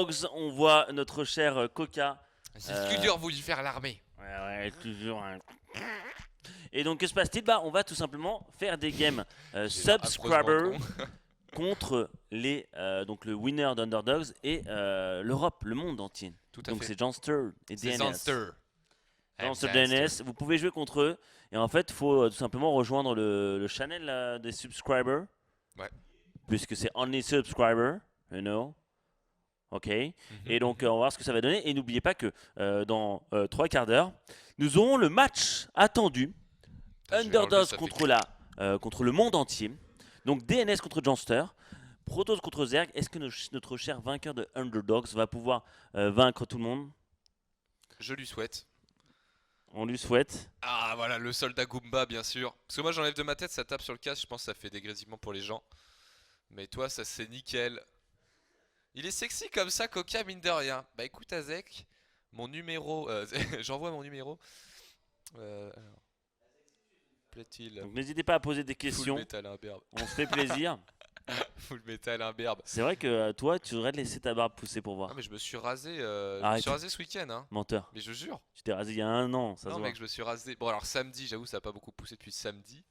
Underdogs, on voit notre cher Coca. C'est plus dur voulu faire l'armée. Ouais, toujours. Hein. Et donc, que se passe-t-il? Bah, on va tout simplement faire des games subscribers contre les, donc le winner d'Underdogs et l'Europe, le monde entier. Tout à donc, fait. c'est Janster et C'est DNS. Zanster. Janster DNS, vous pouvez jouer contre eux. Et en fait, il faut tout simplement rejoindre le channel des subscribers. Ouais. Puisque c'est only subscriber, you know. Ok. Et donc, on va voir ce que ça va donner. Et n'oubliez pas que dans 3 quarts d'heure, nous aurons le match attendu. Underdogs contre le monde entier. Donc, DNS contre Janster. Protoss contre Zerg. Est-ce que notre cher vainqueur de Underdogs va pouvoir vaincre tout le monde? Je lui souhaite. On lui souhaite. Ah voilà, le soldat Goomba bien sûr. Parce que moi j'enlève de ma tête, ça tape sur le casque, je pense que ça fait des grésillements pour les gens. Mais toi ça c'est nickel. Il est sexy comme ça, Coca, mine de rien. Bah écoute Azek, mon numéro, j'envoie mon numéro. Alors, plaît-il Donc, n'hésitez pas à poser des questions. Full Metal imberbe. On se fait plaisir. Full Metal imberbe. C'est vrai que toi, tu devrais te laisser ta barbe pousser pour voir. Ah mais je me suis rasé, ce week-end hein. Menteur. Mais je jure. Tu t'es rasé il y a 1 an, ça se Non voit. mec, je me suis rasé. Bon alors samedi, j'avoue ça a pas beaucoup poussé depuis samedi.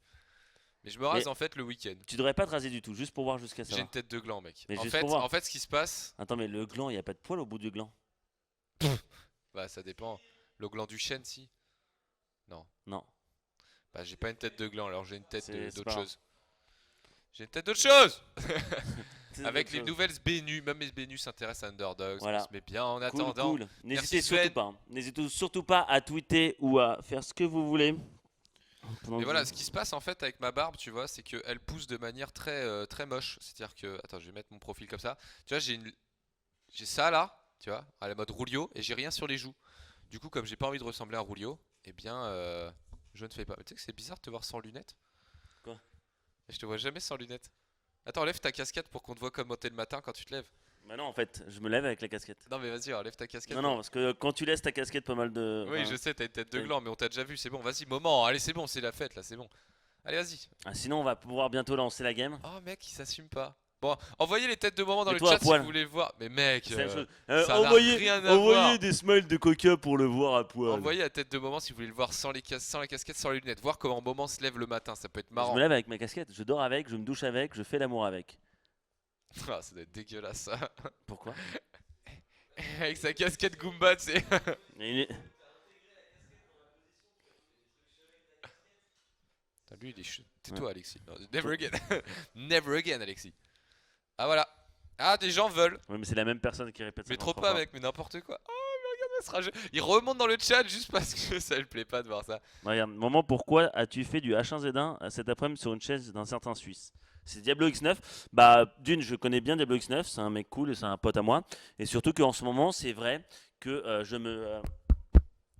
Mais je me rase en fait le week-end. Tu devrais pas te raser du tout, juste pour voir jusqu'à ça. J'ai une tête de gland mec. Mais En fait ce qui se passe... Attends mais le gland, il y a pas de poil au bout du gland. Bah ça dépend. Le gland du chêne si. Non. Non. Bah j'ai pas une tête de gland alors j'ai une tête d'autre pas chose. J'ai une tête d'autre chose. C'est Avec autre les chose. nouvelles SBNU, même les SBNU s'intéressent à Underdogs. Voilà. On se met bien en Cool, attendant. cool. N'hésitez Merci, surtout Sven. pas. Hein. N'hésitez surtout pas à tweeter ou à faire ce que vous voulez. Mais voilà, ce qui se passe en fait avec ma barbe, tu vois, c'est qu'elle pousse de manière très moche. C'est-à-dire que, attends, je vais mettre mon profil comme ça. Tu vois, j'ai ça là, tu vois, à la mode Rulio, et j'ai rien sur les joues. Du coup, comme j'ai pas envie de ressembler à Rulio, eh bien, je ne fais pas. Mais tu sais que c'est bizarre de te voir sans lunettes. Quoi? Je te vois jamais sans lunettes. Attends, enlève ta casquette pour qu'on te voit comment t'es le matin quand tu te lèves. Bah non, en fait, je me lève avec la casquette. Non mais vas-y, enlève ta casquette. Non, parce que quand tu laisses ta casquette, pas mal de. Oui, enfin, je sais, t'as une tête de oui. gland, mais on t'a déjà vu, c'est bon, vas-y, moment, allez, c'est bon, c'est la fête là, c'est bon. Allez, vas-y. Sinon, on va pouvoir bientôt lancer la game. Oh mec, il s'assume pas. Bon, envoyez les têtes de moment dans le Mets-toi à chat si poil. vous voulez voir. Mais mec, C'est la même chose. ça n'a envoyez rien à voir. des smiles de Coca pour le voir à poil. Envoyez la tête de moment si vous voulez le voir sans sans la casquette, sans les lunettes. Voir comment moment se lève le matin, ça peut être Je marrant. me lève avec ma casquette, je dors avec, je me douche avec, je fais l'amour avec. Ah, ça doit être dégueulasse ça. Pourquoi? Avec sa casquette Goomba, tu sais. Lui, il est tais-toi, Alexis. Non, never again. Never again, Alexis. Ah, voilà. Ah, des gens veulent. Ouais, mais c'est la même personne qui répète ça. Mais trop pas, mec, mais n'importe quoi. Oh, mais regarde, elle sera il remonte dans le chat juste parce que ça lui plaît pas de voir ça. Regarde, moment, pourquoi as-tu fait du H1Z1 cet après-midi sur une chaise d'un certain Suisse? C'est Diablo X9. Bah, d'une, je connais bien Diablo X9, c'est un mec cool et c'est un pote à moi. Et surtout qu'en ce moment, c'est vrai que je me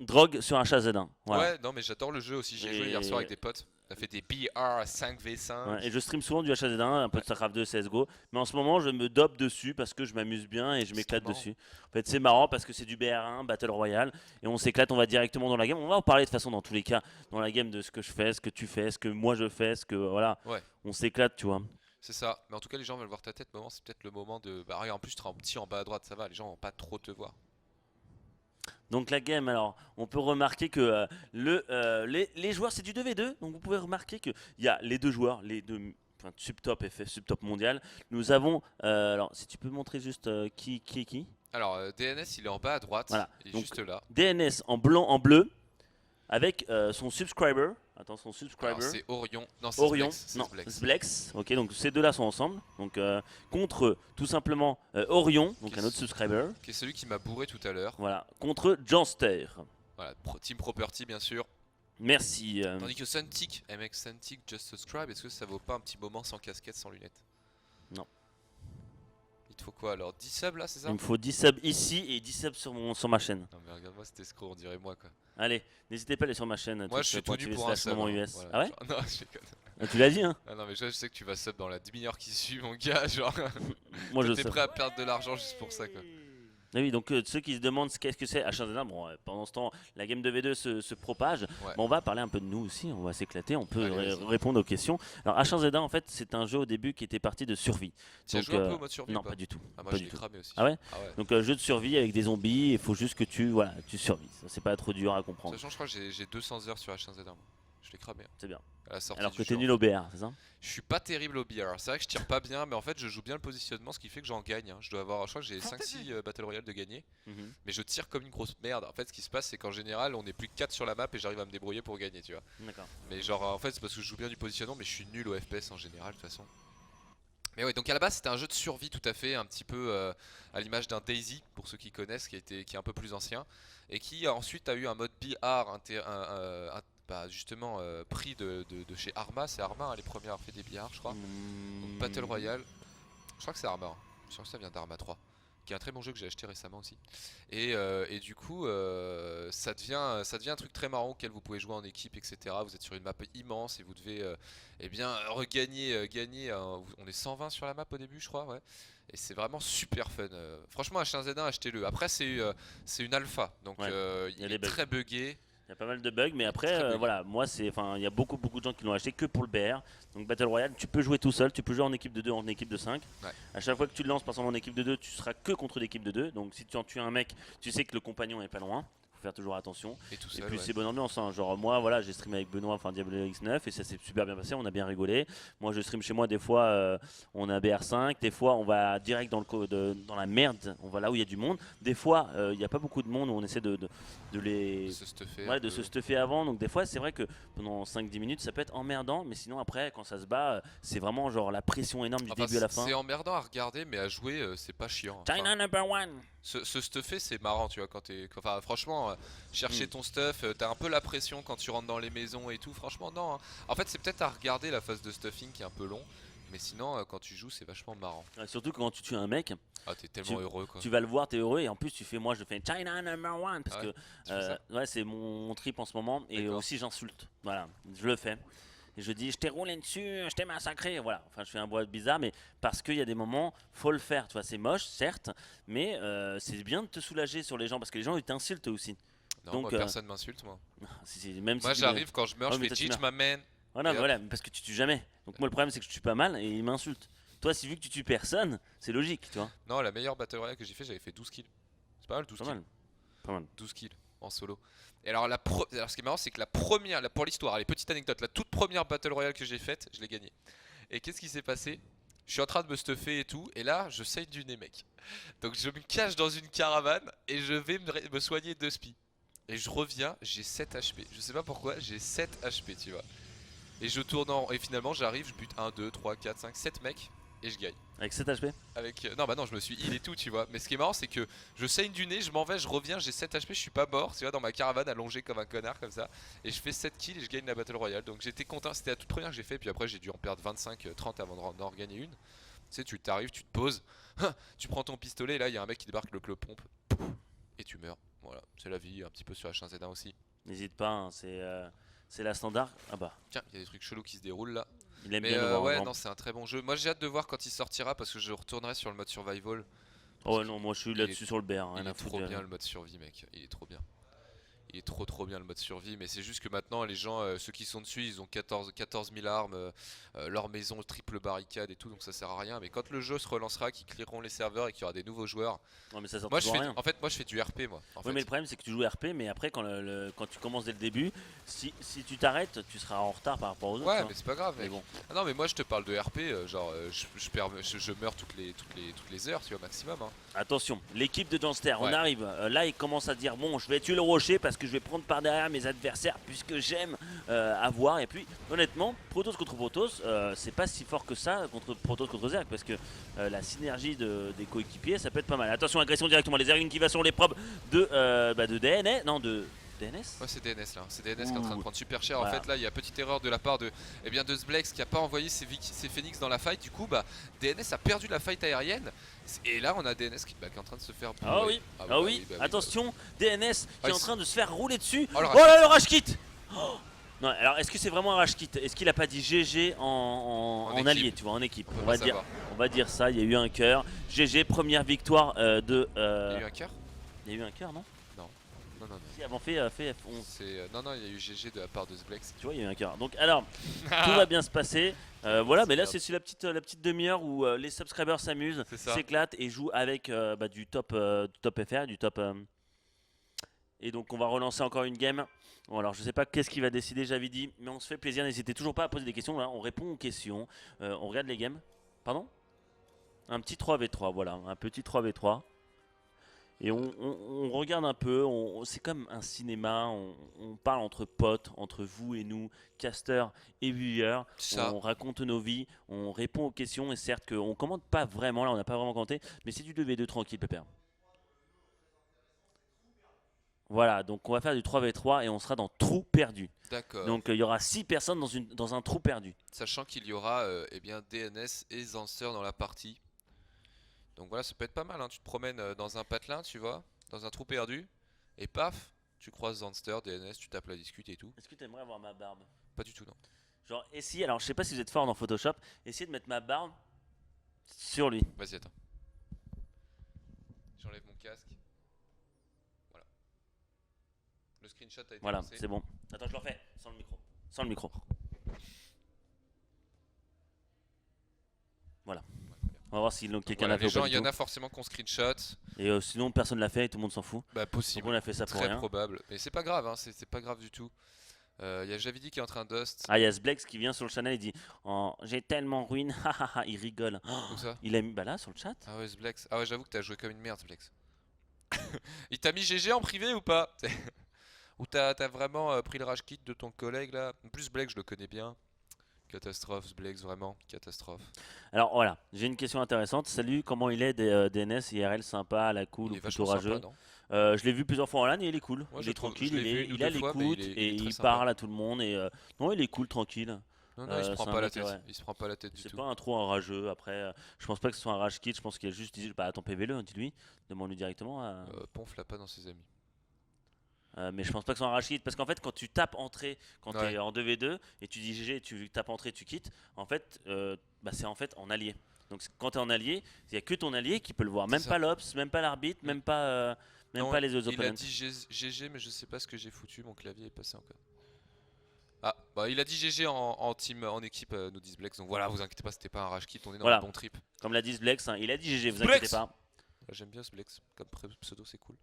drogue sur un H1Z1. Voilà. Ouais, non, mais j'adore le jeu aussi. J'ai joué hier soir avec des potes. On a fait des BR 5v5. Ouais, et je stream souvent du H1Z1, un peu de StarCraft 2, CSGO. Mais en ce moment, je me dope dessus parce que je m'amuse bien et je m'éclate dessus. En fait, c'est marrant parce que c'est du BR1, Battle Royale. Et on s'éclate, on va directement dans la game. On va en parler de toute façon dans tous les cas. Dans la game de ce que je fais, ce que tu fais, ce que moi je fais, ce que. Voilà. Ouais. On s'éclate, tu vois. C'est ça. Mais en tout cas, les gens veulent voir ta tête. Moment, c'est peut-être le moment de. Bah, regarde, en plus, tu seras en petit en bas à droite. Ça va, les gens vont pas trop te voir. Donc la game, alors, on peut remarquer que les joueurs, c'est du 2v2. Donc vous pouvez remarquer qu'il y a les deux joueurs, les deux subtop FF, subtop mondial. Nous avons, alors si tu peux montrer juste qui est qui. Alors, DNS, il est en bas à droite. Voilà. Il est Donc, juste là. DNS en blanc, en bleu, avec son subscriber. Attends, son subscriber. C'est Orion. Non, c'est Orion. Zblex. Non, Zblex. Ok, donc ces deux-là sont ensemble. Donc contre tout simplement Orion, donc un autre subscriber. Qui est celui qui m'a bourré tout à l'heure. Voilà. Contre Janster. Voilà, Team Property bien sûr. Merci. Tandis que Suntic, mec, Suntic, just subscribe, est-ce que ça vaut pas un petit moment sans casquette, sans lunettes? Non. Il te faut quoi alors? 10 subs là, c'est ça? Il me faut 10 subs ici et 10 subs sur ma chaîne. Non mais regarde-moi cet escroc, on dirait moi quoi. Allez, n'hésitez pas à aller sur ma chaîne. Moi je suis tout nu pour un sub. Moment US. Voilà, ah ouais genre, non, je déconne. Ah, tu l'as dit hein? Ah non mais je sais que tu vas sub dans la demi-heure qui suit mon gars, genre. Moi je T'es sais. prêt à perdre de l'argent juste pour ça quoi. Ah oui, donc ceux qui se demandent qu'est-ce que c'est H1Z1, bon, pendant ce temps, la game de V2 se propage. Ouais. Bon, on va parler un peu de nous aussi, on va s'éclater, on peut Allez, vas-y. répondre aux questions. Alors H1Z1, en fait, c'est un jeu au début qui était parti de survie. Tu as Donc, joué un peu au mode survie non, ou pas? pas du tout. Ah, moi Pas je du l'ai tout. cramé aussi. Ah ouais. Ah ouais. Donc jeu de survie avec des zombies, il faut juste que tu survis. Ça, c'est pas trop dur à De comprendre. toute façon, je crois que j'ai 200 heures sur H1Z1. moi. Je l'ai cramé hein, C'est bien. à la sortie Alors du que jeu, t'es en nul fait. au BR, c'est ça? Je suis pas terrible au BR. C'est vrai que je tire pas bien, mais en fait je joue bien le positionnement, ce qui fait que j'en gagne. hein. Je dois avoir, je crois que j'ai 5-6 Battle Royale de gagner, Mhm. mais je tire comme une grosse merde. En fait, ce qui se passe, c'est qu'en général, on est plus que 4 sur la map et j'arrive à me débrouiller pour gagner, tu vois. D'accord. Mais genre, en fait, c'est parce que je joue bien du positionnement, mais je suis nul au FPS en général, de toute façon. Mais ouais, donc à la base, c'était un jeu de survie tout à fait, un petit peu à l'image d'un Daisy, pour ceux qui connaissent, qui est un peu plus ancien, et qui ensuite a eu un mode BR, bah, justement pris de chez Arma. C'est Arma, hein, les premiers à avoir fait des BR, je crois. Donc Battle Royale, je crois que c'est Arma, hein. Je suis sûr que ça vient d'Arma 3, qui est un très bon jeu que j'ai acheté récemment aussi. Et du coup, ça devient un truc très marrant auquel vous pouvez jouer en équipe, etc. Vous êtes sur une map immense et vous devez eh bien, regagner, gagner. On est 120 sur la map au début, je crois, ouais. Et c'est vraiment super fun. Franchement, H1Z1, achetez-le. Après, c'est une alpha, donc Ouais, y a il des est bugs. très buggé. Il y a pas mal de bugs, mais après, très buggé. voilà, moi, il y a beaucoup de gens qui l'ont acheté que pour le BR. Donc Battle Royale, tu peux jouer tout seul, tu peux jouer en équipe de 2, en équipe de 5. Ouais. À chaque fois que tu le lances, par exemple en équipe de 2, tu seras que contre l'équipe de 2. Donc si tu en tues un mec, tu sais que le compagnon est pas loin. Faut faire toujours attention. Et tout Et seul, puis ouais. c'est bonne ambiance, hein. Genre moi voilà, j'ai streamé avec Benoît, enfin Diablo X9 et ça s'est super bien passé, on a bien rigolé. Moi je stream chez moi, des fois on a BR5, des fois on va direct dans la merde, on va là où il y a du monde. Des fois il n'y a pas beaucoup de monde où on essaie de les... Se stuffer Ouais, un de peu. se stuffer avant, donc des fois c'est vrai que pendant 5-10 minutes ça peut être emmerdant, mais sinon après quand ça se bat, c'est vraiment genre la pression énorme du Enfin, début à la fin. c'est emmerdant à regarder, mais à jouer, c'est pas chiant. Enfin, China number one. se stuffer, c'est marrant, tu vois, quand t'es. Enfin, franchement, chercher Mm. ton stuff, t'as un peu la pression quand tu rentres dans les maisons et tout. Franchement, non. hein. En fait, c'est peut-être à regarder la phase de stuffing qui est un peu long, mais sinon, quand tu joues, c'est vachement marrant. Ouais, surtout que quand tu tues un mec, Ah, t'es tellement heureux, quoi. tu vas le voir, t'es heureux, et en plus tu fais, moi je fais China number one parce Ah ouais, que tu fais ça ouais, c'est mon trip en ce moment, et D'accord. aussi j'insulte, voilà, je le fais. Et je dis je t'ai roulé dessus, je t'ai massacré, voilà. Enfin je fais un bois bizarre, mais parce qu'il y a des moments, faut le faire, tu vois, c'est moche certes, mais c'est bien de te soulager sur les gens parce que les gens ils t'insultent aussi. Non, Donc moi, personne m'insulte, moi. même Moi, si j'arrive, quand je meurs, Ouais, je mais fais toi, tu Cheech, meurs. my man. Voilà, Et hop. voilà, parce que tu tues jamais. Donc moi le problème c'est que je tue pas mal et ils m'insultent. Toi si vu que tu tues personne, c'est logique, tu vois. Non, la meilleure Battle Royale que j'ai fait, j'avais fait 12 kills. C'est pas mal, 12 Pas kills. mal. Pas mal. 12 kills en solo. Et alors, alors ce qui est marrant, c'est que pour l'histoire, allez, petite anecdote, la toute première Battle Royale que j'ai faite, je l'ai gagnée. Et qu'est-ce qui s'est passé? Je suis en train de me stuffer et tout, et là, je saigne du nez, mec. Donc je me cache dans une caravane et je vais me soigner de spi. Et je reviens, j'ai 7 HP. Je sais pas pourquoi, j'ai 7 HP, tu vois. Et je tourne et finalement, j'arrive, je bute 1, 2, 3, 4, 5, 7 mecs, et je gagne. Avec 7 HP. Avec non bah non, je me suis heal et tout, tu vois. Mais ce qui est marrant, c'est que je saigne du nez, je m'en vais, je reviens, j'ai 7 HP, je suis pas mort, tu vois, dans ma caravane allongé comme un connard comme ça, et je fais 7 kills et je gagne la Battle Royale. Donc j'étais content, c'était la toute première que j'ai fait, puis après j'ai dû en perdre 25 30 avant d'en regagner une. Tu sais, tu t'arrives, tu te poses, tu prends ton pistolet, et là il y a un mec qui débarque, le clopompe, et tu meurs. Voilà, c'est la vie, un petit peu sur H1Z1 aussi. N'hésite pas, hein, c'est la standard. Ah bah, Tiens, il y a des trucs chelous qui se déroulent là. il aime Mais bien le voir en ouais, grand. non, c'est un très bon jeu. Moi j'ai hâte de voir quand il sortira parce que je retournerai sur le mode survival. Oh ouais, non, moi je suis il là-dessus est- sur le BR. Il est trop bien le mode survie, mec. Il est trop bien. Il est trop bien le mode survie, mais c'est juste que maintenant les gens, ceux qui sont dessus, ils ont 14 000 armes, leur maison triple barricade et tout, donc ça sert à rien. Mais quand le jeu se relancera, qu'ils cleareront les serveurs et qu'il y aura des nouveaux joueurs, Non, mais ça sert moi je toujours à fais, rien. en fait moi je fais du RP moi. En Oui, fait. mais le problème c'est que tu joues RP, mais après quand tu commences dès le début, si tu t'arrêtes, tu seras en retard par rapport aux autres. Ouais, hein. mais c'est pas grave, Mais mec. bon. Ah non, mais moi je te parle de RP, genre je meurs toutes les heures, tu vois, maximum. Hein. Attention, l'équipe de Janster, on Ouais. arrive. Là, il commence à dire bon, je vais tuer le rocher parce que je vais prendre par derrière mes adversaires puisque j'aime avoir. Et puis, honnêtement, Protoss contre Protoss, c'est pas si fort que ça contre Protoss contre Zerg parce que la synergie des coéquipiers, ça peut être pas mal. Attention, agression directement, les Zerg qui va sur l'épreuve de DNS, non de DNS. Ouais, c'est DNS là, c'est DNS qui est en train de Ouh. prendre super cher. Voilà. En fait, là, il y a petite erreur de la part de Zblex qui a pas envoyé ses Phoenix dans la fight. Du coup, bah, DNS a perdu la fight aérienne. Et là, on a DNS qui est en train de se faire Ah bourrer. oui, bah oui, attention, DNS qui Ah, est en train de se faire rouler dessus. Oh, le Oh là, le rage kit. Oh non, Non, alors est-ce que c'est vraiment un rage kit? Est-ce qu'il a pas dit GG en équipe. allié, tu vois, en équipe? On peut On pas va dire, savoir. on va dire ça. Il y a eu un cœur. GG, première victoire de. Il y a eu un cœur? Il y a eu un cœur, non? Non. Non, non, non. Si, avant fait F11. Non, non, il y a eu GG de la part de Zblex. Tu vois, il y a eu un cœur. Donc, alors, tout va bien se passer. Voilà, mais là, c'est la petite demi-heure où les subscribers s'amusent, C'est ça. s'éclatent et jouent avec du top FR, du top. Et donc, on va relancer encore une game. Bon, alors, je sais pas qu'est-ce qui va décider, j'avais dit, mais on se fait plaisir. N'hésitez toujours pas à poser des questions. Là, on répond aux questions. On regarde les games. Pardon? Un petit 3v3, voilà. Un petit 3v3. Et on regarde un peu, c'est comme un cinéma, on parle entre potes, entre vous et nous, casters et viewers, Ça. on raconte nos vies, on répond aux questions et certes qu'on commente pas vraiment, là on n'a pas vraiment commenté, mais c'est du 2v2 tranquille pépère. Voilà, donc on va faire du 3v3 et on sera dans trou perdu. D'accord. Donc il y aura 6 personnes dans un trou perdu. Sachant qu'il y aura eh bien, DNS et Zanster dans la partie. Donc voilà, ça peut être pas mal, hein. Tu te promènes dans un patelin, tu vois, dans un trou perdu, et paf, tu croises Zanster, DNS, tu tapes la discute et tout. Est-ce que tu aimerais avoir ma barbe? Pas du tout, non. Genre, essayez, alors je sais pas si vous êtes fort dans Photoshop, essayez de mettre ma barbe sur lui. Vas-y, attends. J'enlève mon casque. Voilà. Le screenshot a été Voilà, lancé. c'est bon. Attends, je le refais, sans le micro. Sans le micro. Voilà. On va voir si quelqu'un Voilà, l'a fait les ou pas gens, du il y en tout. a forcément qu'on screenshot. Et sinon, personne l'a fait et tout le monde s'en fout. Bah Donc possible. on a fait ça pour Très rien. probable. Mais c'est pas grave, hein, c'est pas grave du tout. Il y a Javidi qui est en train de dust. Ah, il y a Zblex qui vient sur le channel et dit oh, j'ai tellement ruine, hahaha, il rigole. Où ça? Il a mis, bah là, sur le chat. Ah ouais, Zblex. Ah ouais, j'avoue que t'as joué comme une merde, Zblex. Il t'a mis GG en privé ou pas? Ou t'as vraiment pris le rage kit de ton collègue là? En plus, Zblex, je le connais bien. Catastrophe, Zblex, vraiment, catastrophe. Alors voilà, j'ai une question intéressante. Salut, comment il est DNS, IRL sympa, à la cool Il ou est plutôt vachement rageux? sympa, non? Je l'ai vu plusieurs fois en LAN et il est cool. Moi, Il je est trouve- tranquille, je l'ai vu une ou il est à deux fois, mais l'écoute il et est très il sympa. parle à tout le monde. Et non, il est cool, tranquille. Non, non, il se prend c'est pas un la mec, tête. ouais. Il se prend pas la tête du C'est tout. pas un trou un rageux. Après, je pense pas que ce soit un rage kit. Je pense qu'il a juste dit bah, ton PV-le, dis-lui. Demande-lui directement. Ponf l'a pas dans ses amis. Mais je pense pas que ce soit un rage kit. Parce qu'en fait, quand tu tapes entrée, quand tu Ouais. es en 2v2 et tu dis GG, tu tapes entrée, tu quittes, en fait, bah, c'est en fait en allié. Donc quand tu es en allié, il n'y a que ton allié qui peut le voir. C'est Même ça. pas l'Ops, même pas l'arbitre, Mm. même pas Non, les autres il a opponents. dit GG, mais je sais pas ce que j'ai foutu. Mon clavier est passé encore. Ah, bah il a dit GG en team, en équipe, nous dit Zblex. Donc voilà, vous inquiétez pas, c'était pas un rage kit. On est dans Voilà. le bon trip. Comme l'a dit Zblex, hein, il a dit GG, vous Zblex inquiétez pas. J'aime bien Zblex. Comme pseudo, c'est cool.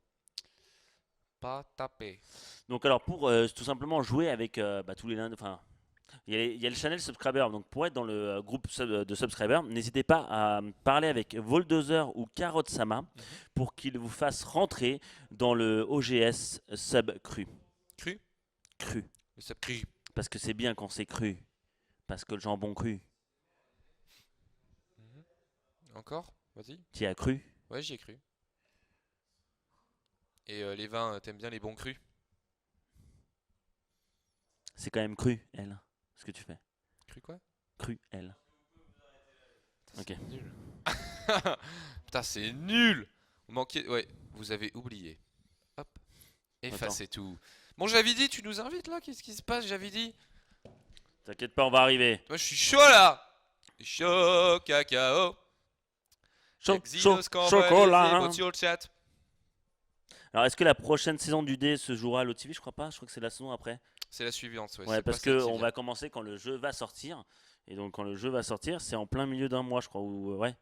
Pas tapé. Donc alors pour tout simplement jouer avec bah, tous les lundis, enfin il y a le channel subscriber, donc pour être dans le groupe de subscribers, n'hésitez pas à parler avec Voldozer ou Carrot Sama pour qu'ils vous fassent rentrer dans le OGS sub cru. Cru? Cru. Le sub cru. Parce que c'est bien quand c'est cru. Parce que le jambon cru. Encore? Vas-y. Tu y as cru? Ouais, j'y ai cru. Et les vins, t'aimes bien les bons crus? C'est quand même cru, elle, ce que tu fais. Cru quoi? Cru, elle. Ok. C'est nul. Putain, c'est nul! Vous manquez. Ouais, vous avez oublié. Hop. Effacez tout. Bon, Javidi, tu nous invites là? Qu'est-ce qui se passe, Javidi? T'inquiète pas, on va arriver. Moi, je suis chaud là! Chaud cacao. Exynos quand chocolat. vote sur le chat. Alors, est-ce que la prochaine saison du dé se jouera à l'OTV? Je crois pas. Je crois que c'est la saison après. C'est la suivante, ouais. Ouais, c'est parce pas celle que qui on vient. va commencer quand le jeu va sortir. Et donc, quand le jeu va sortir, c'est en plein milieu d'un mois, je crois. Ouais.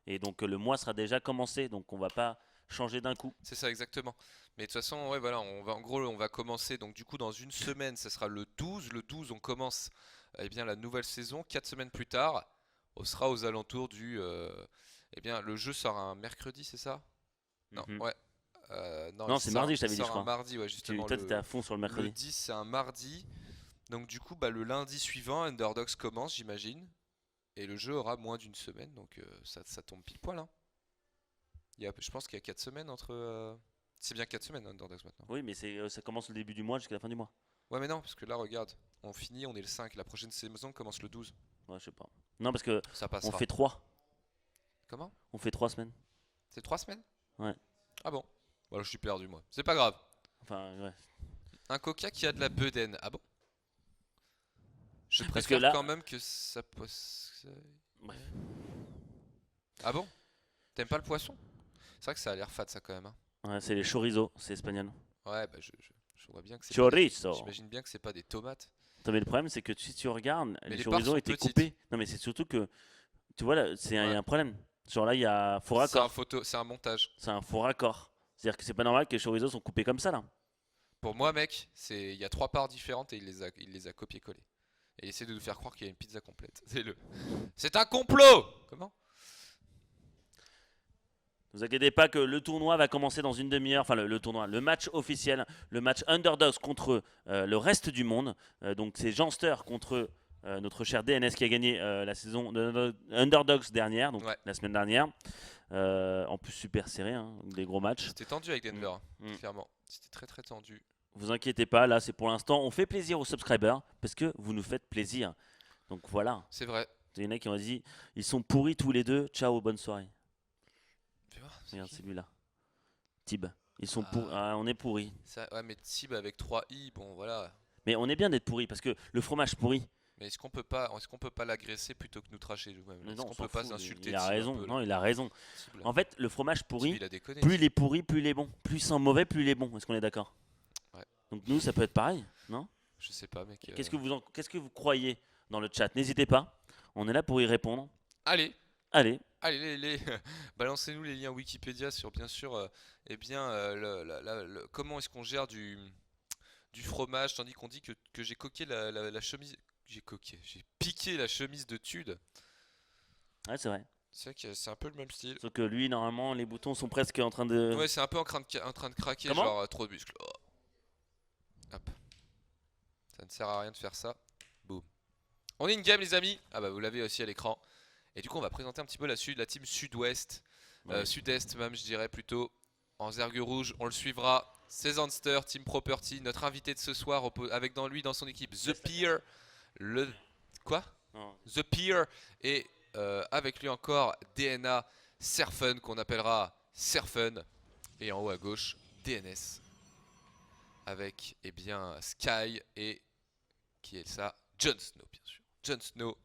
Et donc, le mois sera déjà commencé. Donc, on va pas changer d'un coup. C'est ça exactement. Mais de toute façon, ouais, voilà, en gros, on va commencer. Donc du coup, dans une semaine, ce sera le 12. Le 12, on commence eh bien la nouvelle saison. 4 semaines plus tard, on sera aux alentours du. Eh bien, le jeu sort un mercredi, c'est ça? Non, Mhm. ouais. Non, il c'est sort- mardi, je il t'avais dit, sort je un crois. mardi, ouais, justement. Toi, t'étais à fond sur le Le mercredi. 10, c'est un mardi. Donc du coup, bah, le lundi suivant, Underdogs commence, j'imagine. Et le jeu aura moins d'une semaine, donc ça tombe pile poil, hein. Je pense qu'il y a 4 semaines entre. C'est bien 4 semaines, Underdogs maintenant. Oui, mais ça commence le début du mois jusqu'à la fin du mois. Ouais, mais non, parce que là, regarde, on finit, on est le 5. La prochaine saison commence le 12. Ouais, je sais pas. Non, parce que Ça on passera. fait 3. Comment? On fait 3 semaines. C'est 3 semaines? Ouais. Ah bon? Voilà, je suis perdu, moi. C'est pas grave. Enfin, ouais. Un coca qui a de la bedaine. Ah bon? Je Parce que préfère là- quand même que ça poisse. Ouais. Ah bon? T'aimes pas le poisson? C'est vrai que ça a l'air fade ça quand même. Hein. Ouais, c'est les chorizo, c'est espagnol. Ouais, bah je vois bien que c'est pas des... Chorizo. J'imagine bien que c'est pas des tomates. Attends, mais le problème, c'est que si tu regardes, Mais les les parts chorizo sont étaient petites. coupés. Non, mais c'est surtout que, tu vois, là, il y a Ouais. un problème. Genre là, il y a faux C'est un raccord. photo, c'est un montage. C'est un faux raccord. C'est-à-dire que c'est pas normal que les chorizo sont coupés comme ça, là. Pour moi, mec, il y a 3 parts différentes et il les a copié-collé. Et il essaie de nous faire croire qu'il y a une pizza complète. C'est un complot! Comment? Ne vous inquiétez pas que le tournoi va commencer dans une demi-heure. Enfin, le tournoi, le match officiel, le match Underdogs contre le reste du monde. Donc, c'est Janster contre notre cher DNS qui a gagné la saison de Underdogs dernière, donc Ouais. la semaine dernière. En plus, super serré, hein, des gros matchs. C'était tendu avec Denver, Mm. clairement. C'était très très tendu. Vous inquiétez pas, là, c'est pour l'instant. On fait plaisir aux subscribers parce que vous nous faites plaisir. Donc voilà. C'est vrai. Il y en a qui ont dit ils sont pourris tous les deux. Ciao, bonne soirée. Fais voir, c'est Regarde qui celui-là. Tib. Ils sont Ah. pourris. Ah, on est pourris. Ouais, mais Tib avec 3 i, bon voilà. Mais on est bien d'être pourris parce que le fromage pourri. Mais est-ce qu'on peut pas l'agresser plutôt que nous tracher nous-mêmes? Mais Est-ce non, qu'on on s'en peut pas fout, s'insulter il a Tib un raison. peu, là Non, il a raison. Tib, là. En fait, le fromage Tib, pourri, il a déconné. plus il est pourri, plus il est bon. Plus il sent mauvais, plus il est bon. Est-ce qu'on est d'accord? Ouais. Donc nous, ça peut être pareil, non? Je sais pas, mec. Qu'est-ce que vous croyez dans le chat? N'hésitez pas. On est là pour y répondre. Allez, Allez. balancez-nous les liens Wikipédia sur bien sûr, eh bien, comment est-ce qu'on gère du fromage, tandis qu'on dit que j'ai coqué la chemise. J'ai piqué la chemise de Tude. Ouais, c'est vrai. C'est vrai que c'est un peu le même style. Sauf que lui, normalement, les boutons sont presque en train de. Ouais, c'est un peu en train de craquer, Comment genre trop de muscles. Oh. Hop. Ça ne sert à rien de faire ça. Boum. On est une game, les amis. Ah bah vous l'avez aussi à l'écran. Et du coup, on va présenter un petit peu la team sud-ouest. Ouais. Sud-est même, je dirais plutôt. En zergue rouge, on le suivra. C'est Zanster, Team Property. Notre invité de ce soir, avec dans son équipe The Peer. Quoi? Non. The Peer. Et avec lui encore DNA Serfun, qu'on appellera Serfun. Et en haut à gauche, DNS. Avec, eh bien, Sky et... Qui est ça? Jon Snow, bien sûr. Jon Snow.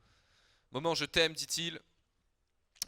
Moment, je t'aime, dit-il.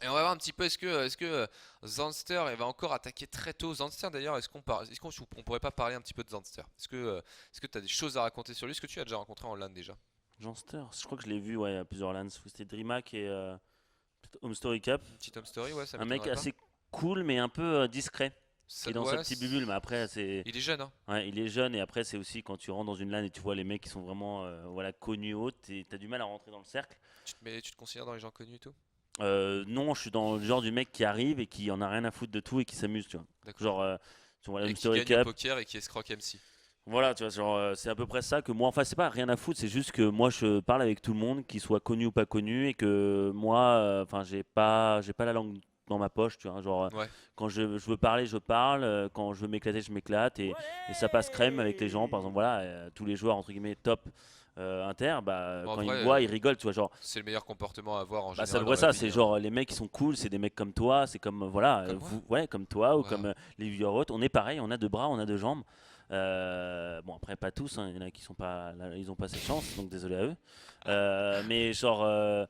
Et on va voir un petit peu, est-ce que Zanster il va encore attaquer très tôt. Zanster d'ailleurs, est-ce qu'on pourrait pas parler un petit peu de Zanster? Est-ce que tu as des choses à raconter sur lui? Est-ce que tu as déjà rencontré en LAN déjà? Janster, je crois que je l'ai vu ouais, à plusieurs lands. C'était DreamHack et peut-être Home Story Cup. Une petite home story, ouais, ça Un mec m'étonnerait pas. assez cool, mais un peu discret. Ça Il est dans doit- sa petite bulle, mais après, c'est. Il est jeune, hein. Ouais, il est jeune, et après, c'est aussi quand tu rentres dans une LAN et tu vois les mecs qui sont vraiment voilà, connus hautes, et t'as du mal à rentrer dans le cercle. Tu te considères dans les gens connus et tout? Non, je suis dans le genre du mec qui arrive et qui en a rien à foutre de tout et qui s'amuse, tu vois. D'accord. Genre, tu vois, la Et Home qui Story gagne au Cup. poker et qui escroque MC. Voilà, tu vois, genre, c'est à peu près ça que moi, enfin, c'est pas rien à foutre, c'est juste que moi, je parle avec tout le monde, qu'il soit connu ou pas connu, et que moi, enfin, j'ai pas la langue dans ma poche, tu vois, genre, Ouais. quand je veux parler, je parle, quand je veux m'éclater, je m'éclate, et ça passe crème avec les gens, par exemple, voilà, tous les joueurs, entre guillemets, top inter, bah, Bon, en quand vrai, ils me voient, ils rigolent, tu vois, genre, C'est le meilleur comportement à avoir en bah, général. ça le dans voit la ça, vie, c'est hein. genre, les mecs qui sont cool, c'est des mecs comme toi, c'est comme, voilà, Comme moi vous, ouais, comme toi, ou Ouais. comme les viewers, on est pareil, on a deux bras, on a deux jambes. Bon après pas tous, hein, il y en a qui sont pas, là, ils ont pas cette chance, donc désolé à eux. Mais genre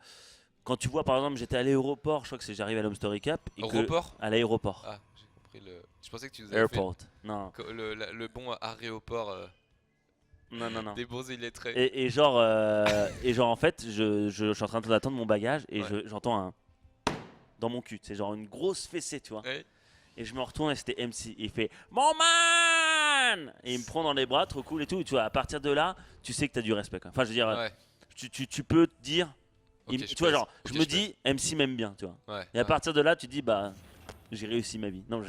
quand tu vois par exemple j'étais à l'aéroport, je crois que j'arrive à l'Home Story Cup et que Aéroport? à l'aéroport, Ah, j'ai compris le. Je pensais que tu nous avais airport, non, fait le bon aéroport non. des bons illettrés. Et genre en fait je suis en train d'attendre mon bagage et Ouais. j'entends un dans mon cul, c'est genre une grosse fessée, tu vois. Ouais. Et je me retourne et c'était MC. Il fait Mon man. Et il me prend dans les bras, trop cool et tout. Et tu vois, à partir de là, tu sais que tu as du respect, quoi. Enfin, je veux dire, Ouais. tu peux te dire. Ok, tu je vois, pèse. genre, Ok, je me dis, MC m'aime bien, tu vois. Ouais. Et à ouais. partir de là, tu te dis, bah, j'ai réussi ma vie. Non, non,